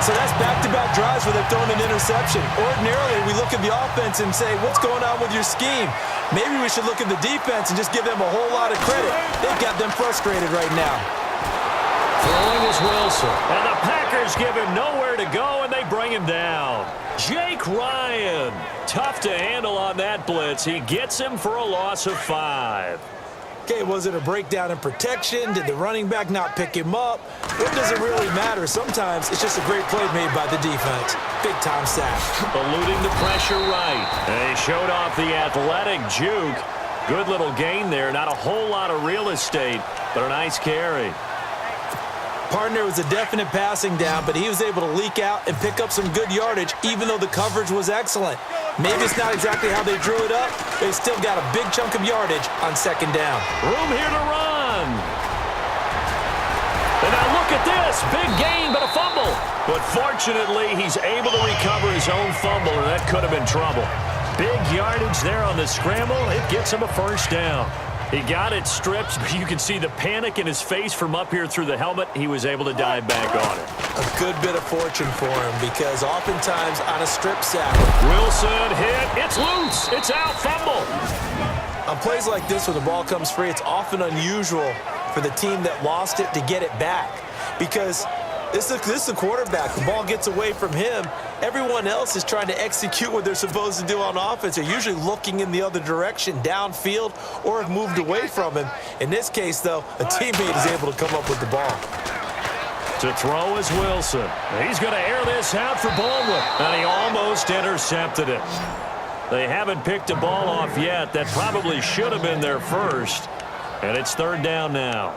So that's back-to-back drives where they've thrown an interception. Ordinarily, we look at the offense and say, what's going on with your scheme? Maybe we should look at the defense and just give them a whole lot of credit. They've got them frustrated right now. Throwing is Wilson. And the Packers give him nowhere to go, and they bring him down. Jake Ryan. Tough to handle on that blitz. He gets him for a loss of 5. Okay, was it a breakdown in protection? Did the running back not pick him up? What does it really matter? Sometimes it's just a great play made by the defense. Big-time sack. Eluding the pressure right. And he showed off the athletic juke. Good little gain there. Not a whole lot of real estate, but a nice carry. Partner was a definite passing down, but he was able to leak out and pick up some good yardage, even though the coverage was excellent. Maybe it's not exactly how they drew it up, but they still got a big chunk of yardage on second down. Room here to run. And now look at this. Big gain, but a fumble. But fortunately, he's able to recover his own fumble, and that could have been trouble. Big yardage there on the scramble. It gets him a first down. He got it stripped, but you can see the panic in his face from up here through the helmet. He was able to dive back on it. A good bit of fortune for him because oftentimes on a strip sack, Wilson hit. It's loose. It's out. Fumble. on plays like this where the ball comes free, it's often unusual for the team that lost it to get it back because this is the quarterback. The ball gets away from him. Everyone else is trying to execute what they're supposed to do on offense. They're usually looking in the other direction, downfield, or have moved away from him. In this case, though, a teammate is able to come up with the ball. To throw is Wilson. He's going to air this out for Baldwin, and he almost intercepted it. They haven't picked a ball off yet. That probably should have been their first, and it's third down now.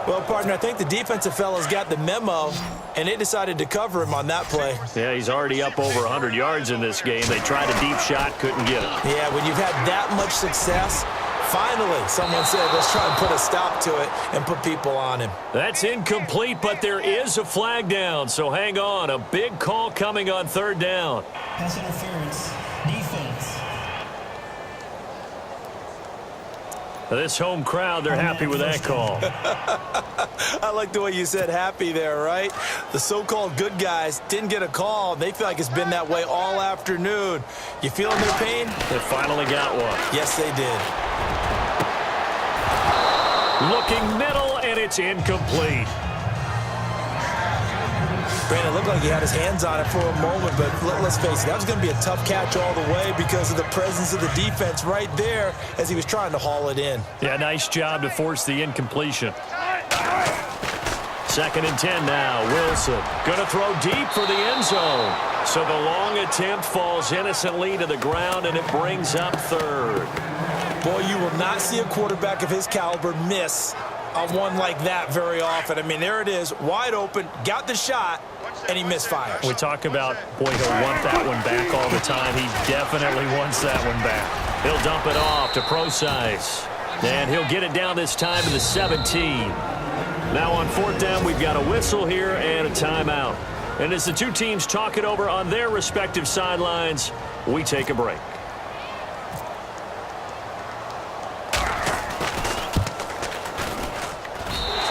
Well, partner, I think the defensive fellas got the memo, and they decided to cover him on that play. Yeah, he's already up over 100 yards in this game. They tried a deep shot, couldn't get it. Yeah, when you've had that much success, finally someone said, let's try and put a stop to it and put people on him. That's incomplete, but there is a flag down, so hang on. A big call coming on third down. Pass interference, defense. This home crowd, they're happy with that call. I like the way you said happy there, right? The so-called good guys didn't get a call. They feel like it's been that way all afternoon. You feeling their pain? They finally got one. Yes, they did. Looking middle, and it's incomplete. Brandon, it looked like he had his hands on it for a moment, but let's face it, that was going to be a tough catch all the way because of the presence of the defense right there as he was trying to haul it in. Yeah, nice job to force the incompletion. 2nd and 10 now. Wilson going to throw deep for the end zone. So the long attempt falls innocently to the ground, and it brings up third. Boy, you will not see a quarterback of his caliber miss on one like that very often. I mean, there it is, wide open, got the shot, and he misfires. We talk about, boy, he'll want that one back all the time. He definitely wants that one back. He'll dump it off to Procise, and he'll get it down this time to the 17. Now on 4th down, we've got a whistle here and a timeout. And as the two teams talk it over on their respective sidelines, we take a break.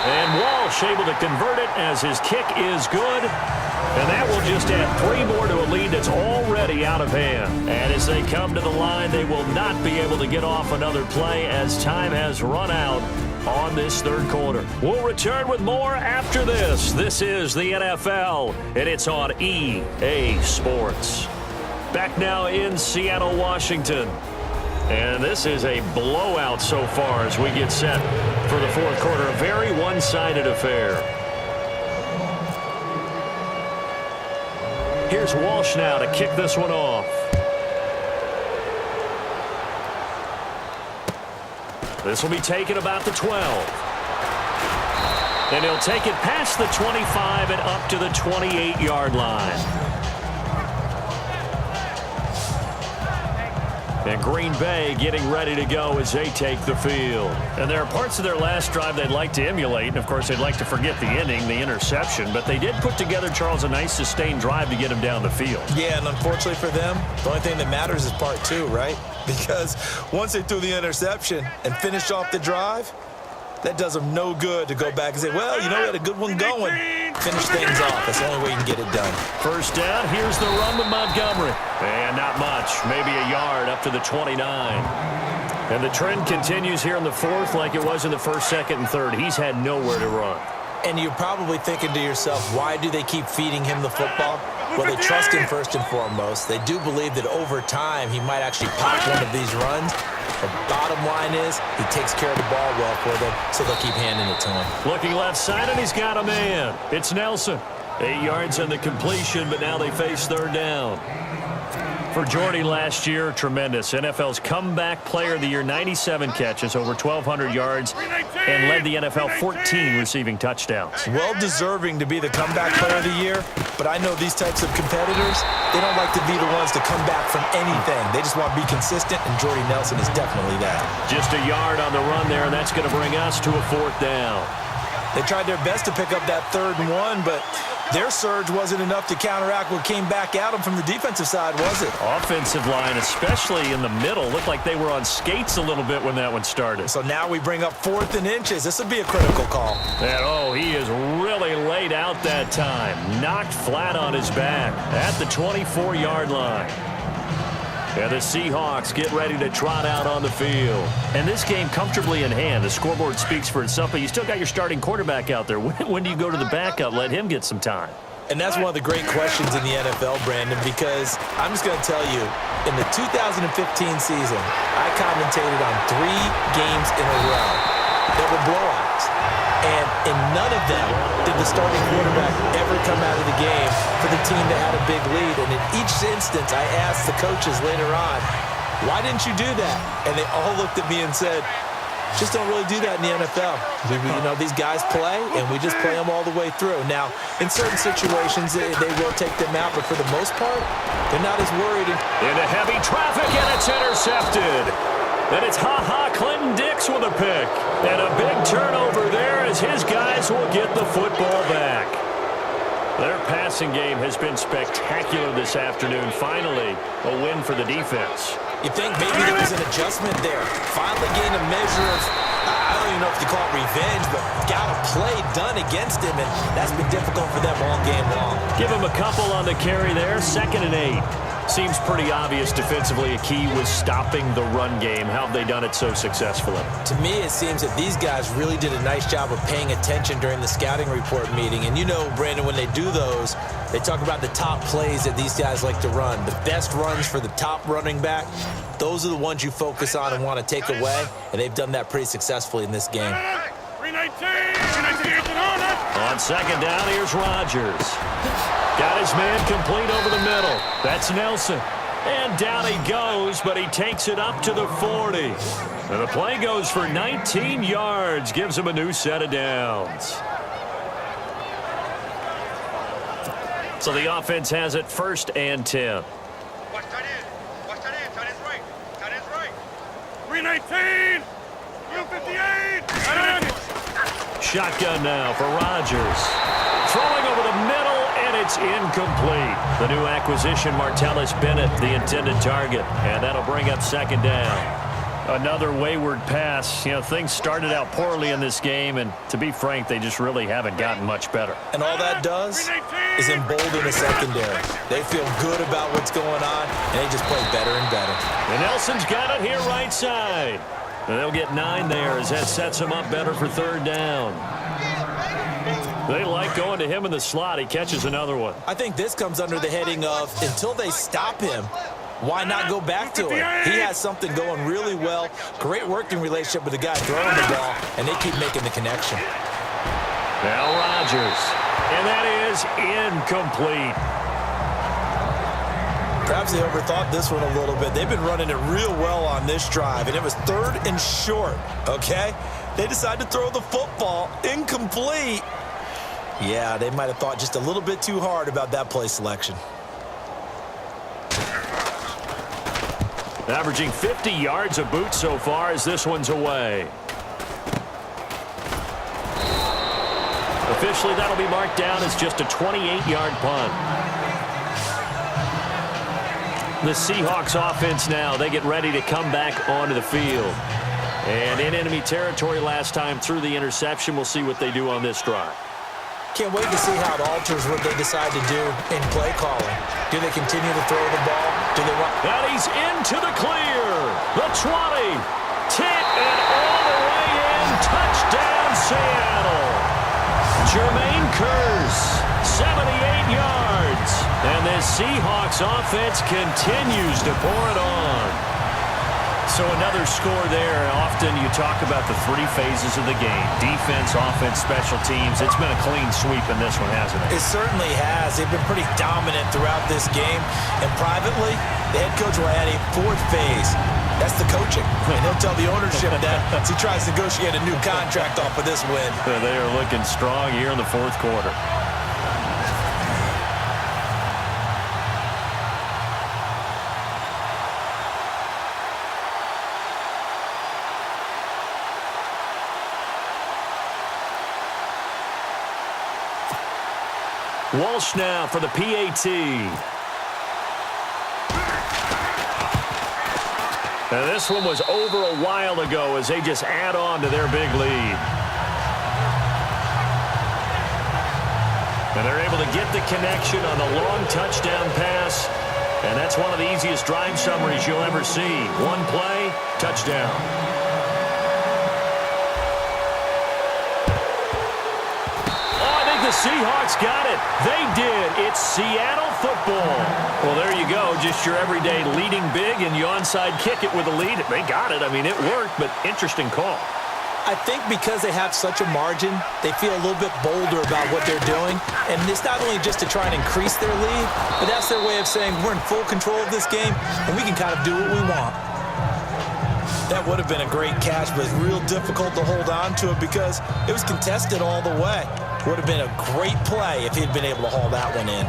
And Walsh able to convert it as his kick is good. And that will just add 3 more to a lead that's already out of hand. And as they come to the line, they will not be able to get off another play as time has run out on this third quarter. We'll return with more after this. This is the NFL, and it's on EA Sports. Back now in Seattle, Washington. And this is a blowout so far as we get set for the fourth quarter. A very one-sided affair. Here's Walsh now to kick this one off. This will be taken about the 12. And he'll take it past the 25 and up to the 28-yard line. And Green Bay getting ready to go as they take the field. And there are parts of their last drive they'd like to emulate. And, of course, they'd like to forget the ending, the interception. But they did put together, Charles, a nice sustained drive to get him down the field. Yeah, and unfortunately for them, the only thing that matters is part 2, right? Because once they threw the interception and finished off the drive, that does them no good to go back and say, well, you know, we had a good one going. Finish things off. That's the only way you can get it done. First down, here's the run with Montgomery. And not much, maybe a yard up to the 29. And the trend continues here in the fourth like it was in the first, second, and third. He's had nowhere to run. And you're probably thinking to yourself, why do they keep feeding him the football? Well, they trust him first and foremost. They do believe that over time he might actually pop one of these runs. The bottom line is he takes care of the ball well for them, so they'll keep handing it to him. Looking left side, and he's got a man. It's Nelson. 8 yards on the completion, but now they face third down. For Jordy last year, tremendous. NFL's comeback player of the year, 97 catches, over 1,200 yards, and led the NFL 14 receiving touchdowns. Well deserving to be the comeback player of the year, but I know these types of competitors, they don't like to be the ones to come back from anything. They just want to be consistent, and Jordy Nelson is definitely that. Just a yard on the run there, and that's going to bring us to a fourth down. They tried their best to pick up that 3rd and 1, but their surge wasn't enough to counteract what came back at them from the defensive side, was it? Offensive line, especially in the middle, looked like they were on skates a little bit when that one started. So now we bring up 4th and inches. This would be a critical call. And, he is really laid out that time. Knocked flat on his back at the 24-yard line. And the Seahawks get ready to trot out on the field. And this game comfortably in hand. The scoreboard speaks for itself, but you still got your starting quarterback out there. When do you go to the backup? Let him get some time. And that's one of the great questions in the NFL, Brandon, because I'm just going to tell you, in the 2015 season, I commentated on 3 games in a row that were blowouts. And in none of them did the starting quarterback ever come out of the game for the team that had a big lead. And in each instance, I asked the coaches later on, why didn't you do that? And they all looked at me and said, just don't really do that in the NFL. These guys play, and we just play them all the way through. Now, in certain situations, they will take them out, but for the most part, they're not as worried. Into heavy traffic, and it's intercepted. And it's Clinton Dix with a pick. And a big turnover there as his guys will get the football back. Their passing game has been spectacular this afternoon. Finally, a win for the defense. You think maybe there was an adjustment there. Finally getting a measure of, I don't even know if you call it revenge, but got a play done against him, and that's been difficult for them all game long. Give him a couple on the carry there, 2nd and 8. Seems pretty obvious defensively a key was stopping the run game. How have they done it so successfully? To me, it seems that these guys really did a nice job of paying attention during the scouting report meeting. And Brandon, when they do those, they talk about the top plays that these guys like to run. The best runs for the top running back, those are the ones you focus on and want to take away. And they've done that pretty successfully in this game. 319. On 2nd down, here's Rodgers. Got his man complete over the middle. That's Nelson. And down he goes, but he takes it up to the 40. And the play goes for 19 yards. Gives him a new set of downs. So the offense has it 1st and 10. Watch that in. Watch that in. That is right. That is right. 319. U58. Shotgun now for Rodgers. Throwing over the middle, and it's incomplete. The new acquisition, Martellus Bennett, the intended target. And that'll bring up 2nd down. Another wayward pass. Things started out poorly in this game, and to be frank, they just really haven't gotten much better. And all that does is embolden the secondary. They feel good about what's going on, and they just play better and better. And Nelson's got it here right side. And they'll get 9 there as that sets them up better for 3rd down. They like going to him in the slot. He catches another one. I think this comes under the heading of until they stop him, why not go back to him? He has something going really well. Great working relationship with the guy throwing the ball, and they keep making the connection. Now Rodgers. And that is incomplete. Perhaps they overthought this one a little bit. They've been running it real well on this drive, and it was 3rd and short, okay? They decided to throw the football incomplete. Yeah, they might have thought just a little bit too hard about that play selection. Averaging 50 yards a boot so far as this one's away. Officially, that'll be marked down as just a 28-yard punt. The Seahawks offense now, they get ready to come back onto the field. And in enemy territory last time through the interception, we'll see what they do on this drive. Can't wait to see how it alters what they decide to do in play calling. Do they continue to throw the ball? Do they want... And he's into the clear. The 20. Tip and all the way in. Touchdown, Seattle. Jermaine Kearse, 78 yards. And this Seahawks offense continues to pour it on. So another score there. Often you talk about the three phases of the game. Defense, offense, special teams. It's been a clean sweep in this one, hasn't it? It certainly has. They've been pretty dominant throughout this game. And privately, the head coach will add a fourth phase. That's the coaching. And he'll tell the ownership that as he tries to negotiate a new contract off of this win. They are looking strong here in the fourth quarter. Walsh now for the PAT. Now this one was over a while ago as they just add on to their big lead. And they're able to get the connection on the long touchdown pass. And that's one of the easiest drive summaries you'll ever see. One play, touchdown. The Seahawks got it. They did. It's Seattle football. Well, there you go. Just your everyday leading big, and you onside kick it with a lead. They got it. I mean, it worked, but interesting call. I think because they have such a margin, they feel a little bit bolder about what they're doing. And it's not only just to try and increase their lead, but that's their way of saying we're in full control of this game, and we can kind of do what we want. That would have been a great catch, but it's real difficult to hold on to it because it was contested all the way. Would have been a great play if he'd been able to haul that one in.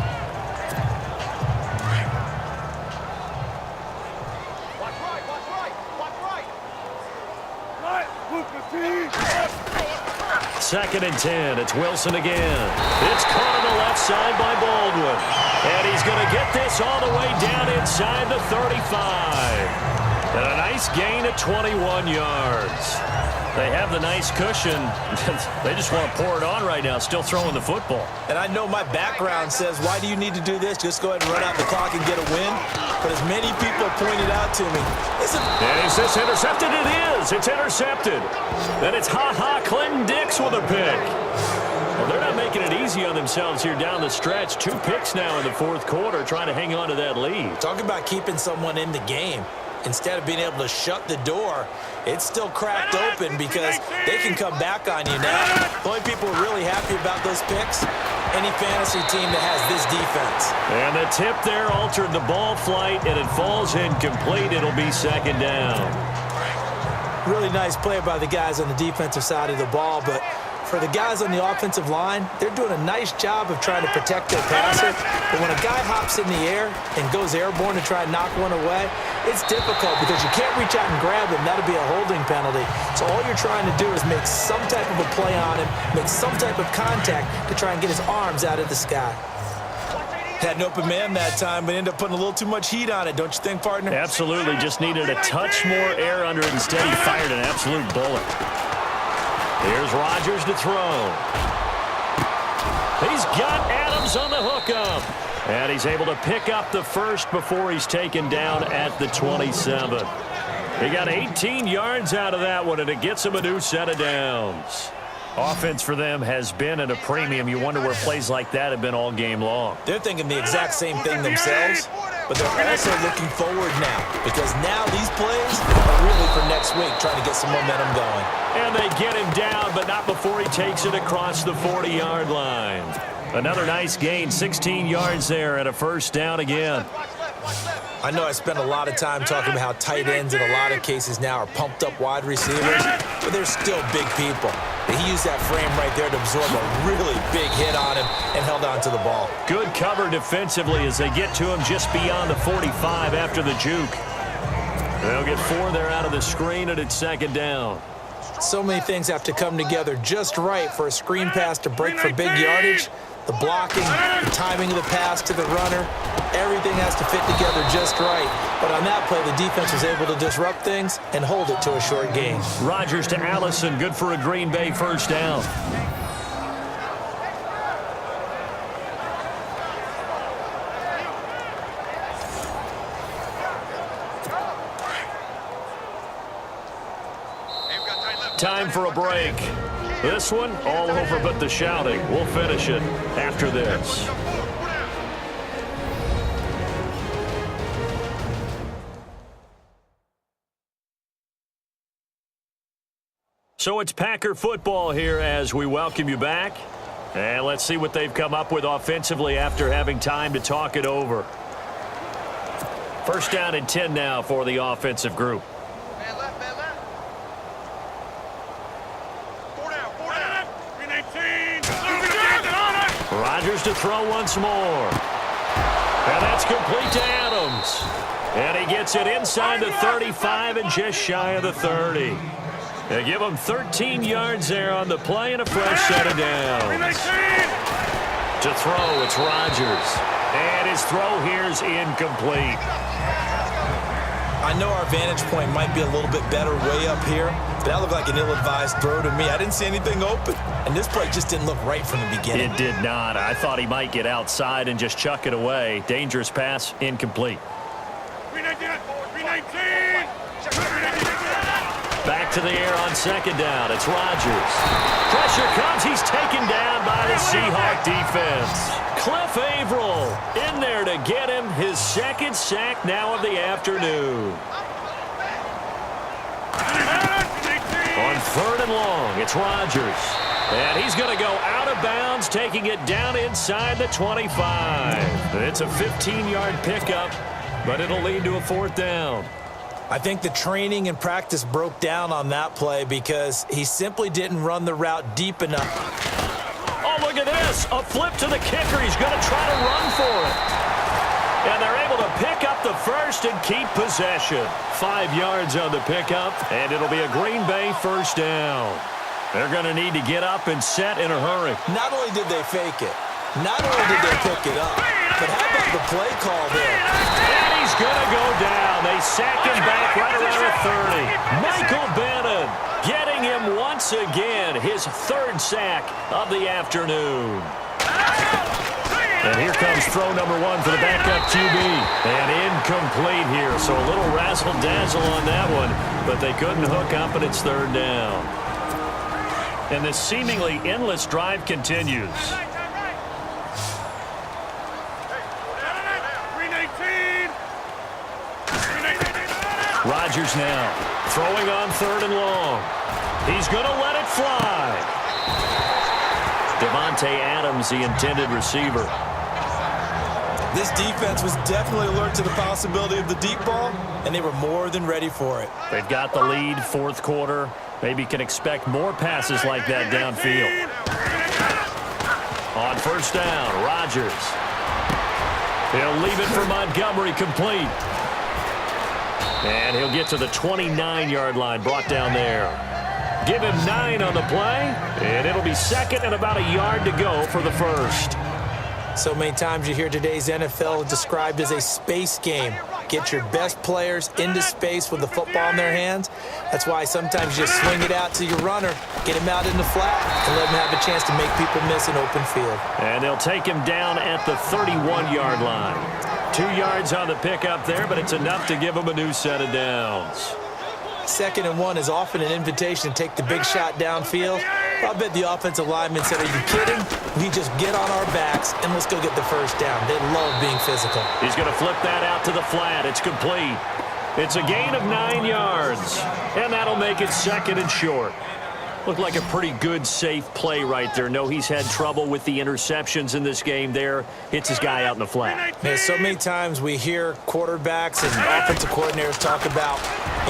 Second and 10. It's Wilson again. It's caught on the left side by Baldwin. And he's going to get this all the way down inside the 35. And a nice gain of 21 yards. They have the nice cushion. They just want to pour it on right now, still throwing the football. And I know my background says, why do you need to do this? Just go ahead and run out the clock and get a win. But as many people pointed out to me, and is this intercepted? It is. It's intercepted. Then it's Clinton Dix with a pick. Well, they're not making it easy on themselves here down the stretch. 2 picks now in the fourth quarter, trying to hang on to that lead. Talk about keeping someone in the game. Instead of being able to shut the door, it's still cracked open because they can come back on you now. The only people really happy about those picks, any fantasy team that has this defense. And the tip there altered the ball flight, and it falls incomplete. It'll be second down. Really nice play by the guys on the defensive side of the ball, but for the guys on the offensive line, they're doing a nice job of trying to protect their passer. But when a guy hops in the air and goes airborne to try and knock one away, it's difficult because you can't reach out and grab him. That'll be a holding penalty. So all you're trying to do is make some type of a play on him, make some type of contact to try and get his arms out of the sky. Had an open man that time, but ended up putting a little too much heat on it, don't you think, partner? Absolutely. Just needed a touch more air under it. Instead, he fired an absolute bullet. Here's Rodgers to throw. He's got Adams on the hookup. And he's able to pick up the first before he's taken down at the 27. He got 18 yards out of that one, and it gets him a new set of downs. Offense for them has been at a premium. You wonder where plays like that have been all game long. They're thinking the exact same thing themselves, but they're also looking forward now because now these plays are really for next week, trying to get some momentum going. And they get him down, but not before he takes it across the 40-yard line. Another nice gain, 16 yards there and a first down again. I know I spent a lot of time talking about how tight ends in a lot of cases now are pumped up wide receivers, but they're still big people. He used that frame right there to absorb a really big hit on him and held on to the ball. Good cover defensively as they get to him just beyond the 45 after the juke. They'll get 4 there out of the screen, and it's second down. So many things have to come together just right for a screen pass to break for big yardage. The blocking, the timing of the pass to the runner, everything has to fit together just right. But on that play, the defense was able to disrupt things and hold it to a short gain. Rodgers to Allison, good for a Green Bay first down. Time for a break. This one, all over but the shouting. We'll finish it after this. So it's Packer football here as we welcome you back. And let's see what they've come up with offensively after having time to talk it over. First down and 10 now for the offensive group. Man left, man left. Four down. 319. Rodgers to throw once more. And that's complete to Adams. And he gets it inside the 35 and just shy of the 30. They give him 13 yards there on the play and a fresh set of downs. To throw, it's Rodgers. And his throw here's incomplete. I know our vantage point might be a little bit better way up here, but that looked like an ill-advised throw to me. I didn't see anything open, and this play just didn't look right from the beginning. It did not. I thought he might get outside and just chuck it away. Dangerous pass, incomplete. 319. Back to the air on second down. It's Rodgers. Pressure comes. He's taken down by the Seahawks defense. Cliff Averill in there to get him his second sack now of the afternoon. On third and long, it's Rodgers. And he's going to go out of bounds, taking it down inside the 25. It's a 15-yard pickup, but it'll lead to a fourth down. I think the training and practice broke down on that play because he simply didn't run the route deep enough. Oh, look at this. A flip to the kicker. He's going to try to run for it. And they're able to pick up the first and keep possession. 5 yards on the pickup, and it'll be a Green Bay first down. They're going to need to get up and set in a hurry. Not only did they fake it, not only did they pick it up, but how about the play call there? And he's going to go down. They sack him back right around the 30. Michael Bannon getting him once again, his third sack of the afternoon. And here comes throw number one for the backup QB. And incomplete here, so a little razzle-dazzle on that one, but they couldn't hook up, and it's third down. And this seemingly endless drive continues. Rodgers now throwing on third and long. He's going to let it fly. Devontae Adams, the intended receiver. This defense was definitely alert to the possibility of the deep ball, and they were more than ready for it. They've got the lead, fourth quarter. Maybe can expect more passes like that downfield. On first down, Rodgers. He'll leave it for Montgomery, complete. And he'll get to the 29-yard line, brought down there. Give him 9 on the play, and it'll be second and about a yard to go for the first. So many times you hear today's NFL described as a space game. Get your best players into space with the football in their hands. That's why sometimes you just swing it out to your runner, get him out in the flat, and let him have a chance to make people miss an open field. And they'll take him down at the 31-yard line. 2 yards on the pickup there, but it's enough to give him a new set of downs. 2nd and 1 is often an invitation to take the big shot downfield. I bet the offensive lineman said, are you kidding? We just get on our backs and let's go get the first down. They love being physical. He's going to flip that out to the flat. It's complete. It's a gain of 9 yards, and that'll make it second and short. Looked like a pretty good, safe play right there. No, he's had trouble with the interceptions in this game there. Hits his guy out in the flat. Man, so many times we hear quarterbacks and offensive coordinators talk about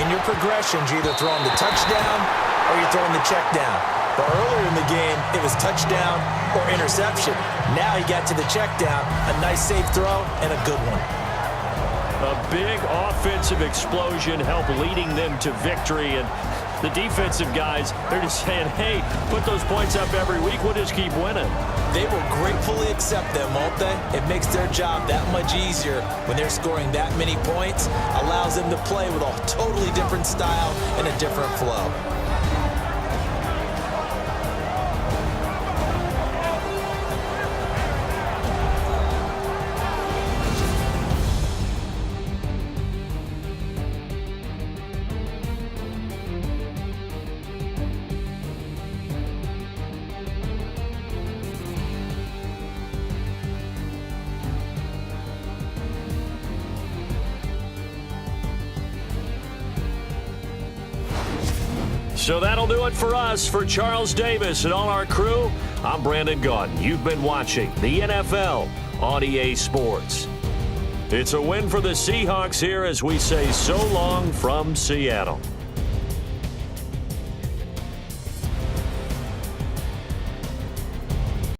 in your progressions, you're either throwing the touchdown or you're throwing the check down. But earlier in the game, it was touchdown or interception. Now he got to the check down, a nice safe throw, and a good one. A big offensive explosion helped leading them to victory, and the defensive guys, they're just saying, hey, put those points up every week, we'll just keep winning. They will gratefully accept them, won't they? It makes their job that much easier when they're scoring that many points, allows them to play with a totally different style and a different flow. So that'll do it for us. For Charles Davis and all our crew, I'm Brandon Gaudin. You've been watching the NFL on EA Sports. It's a win for the Seahawks here as we say so long from Seattle.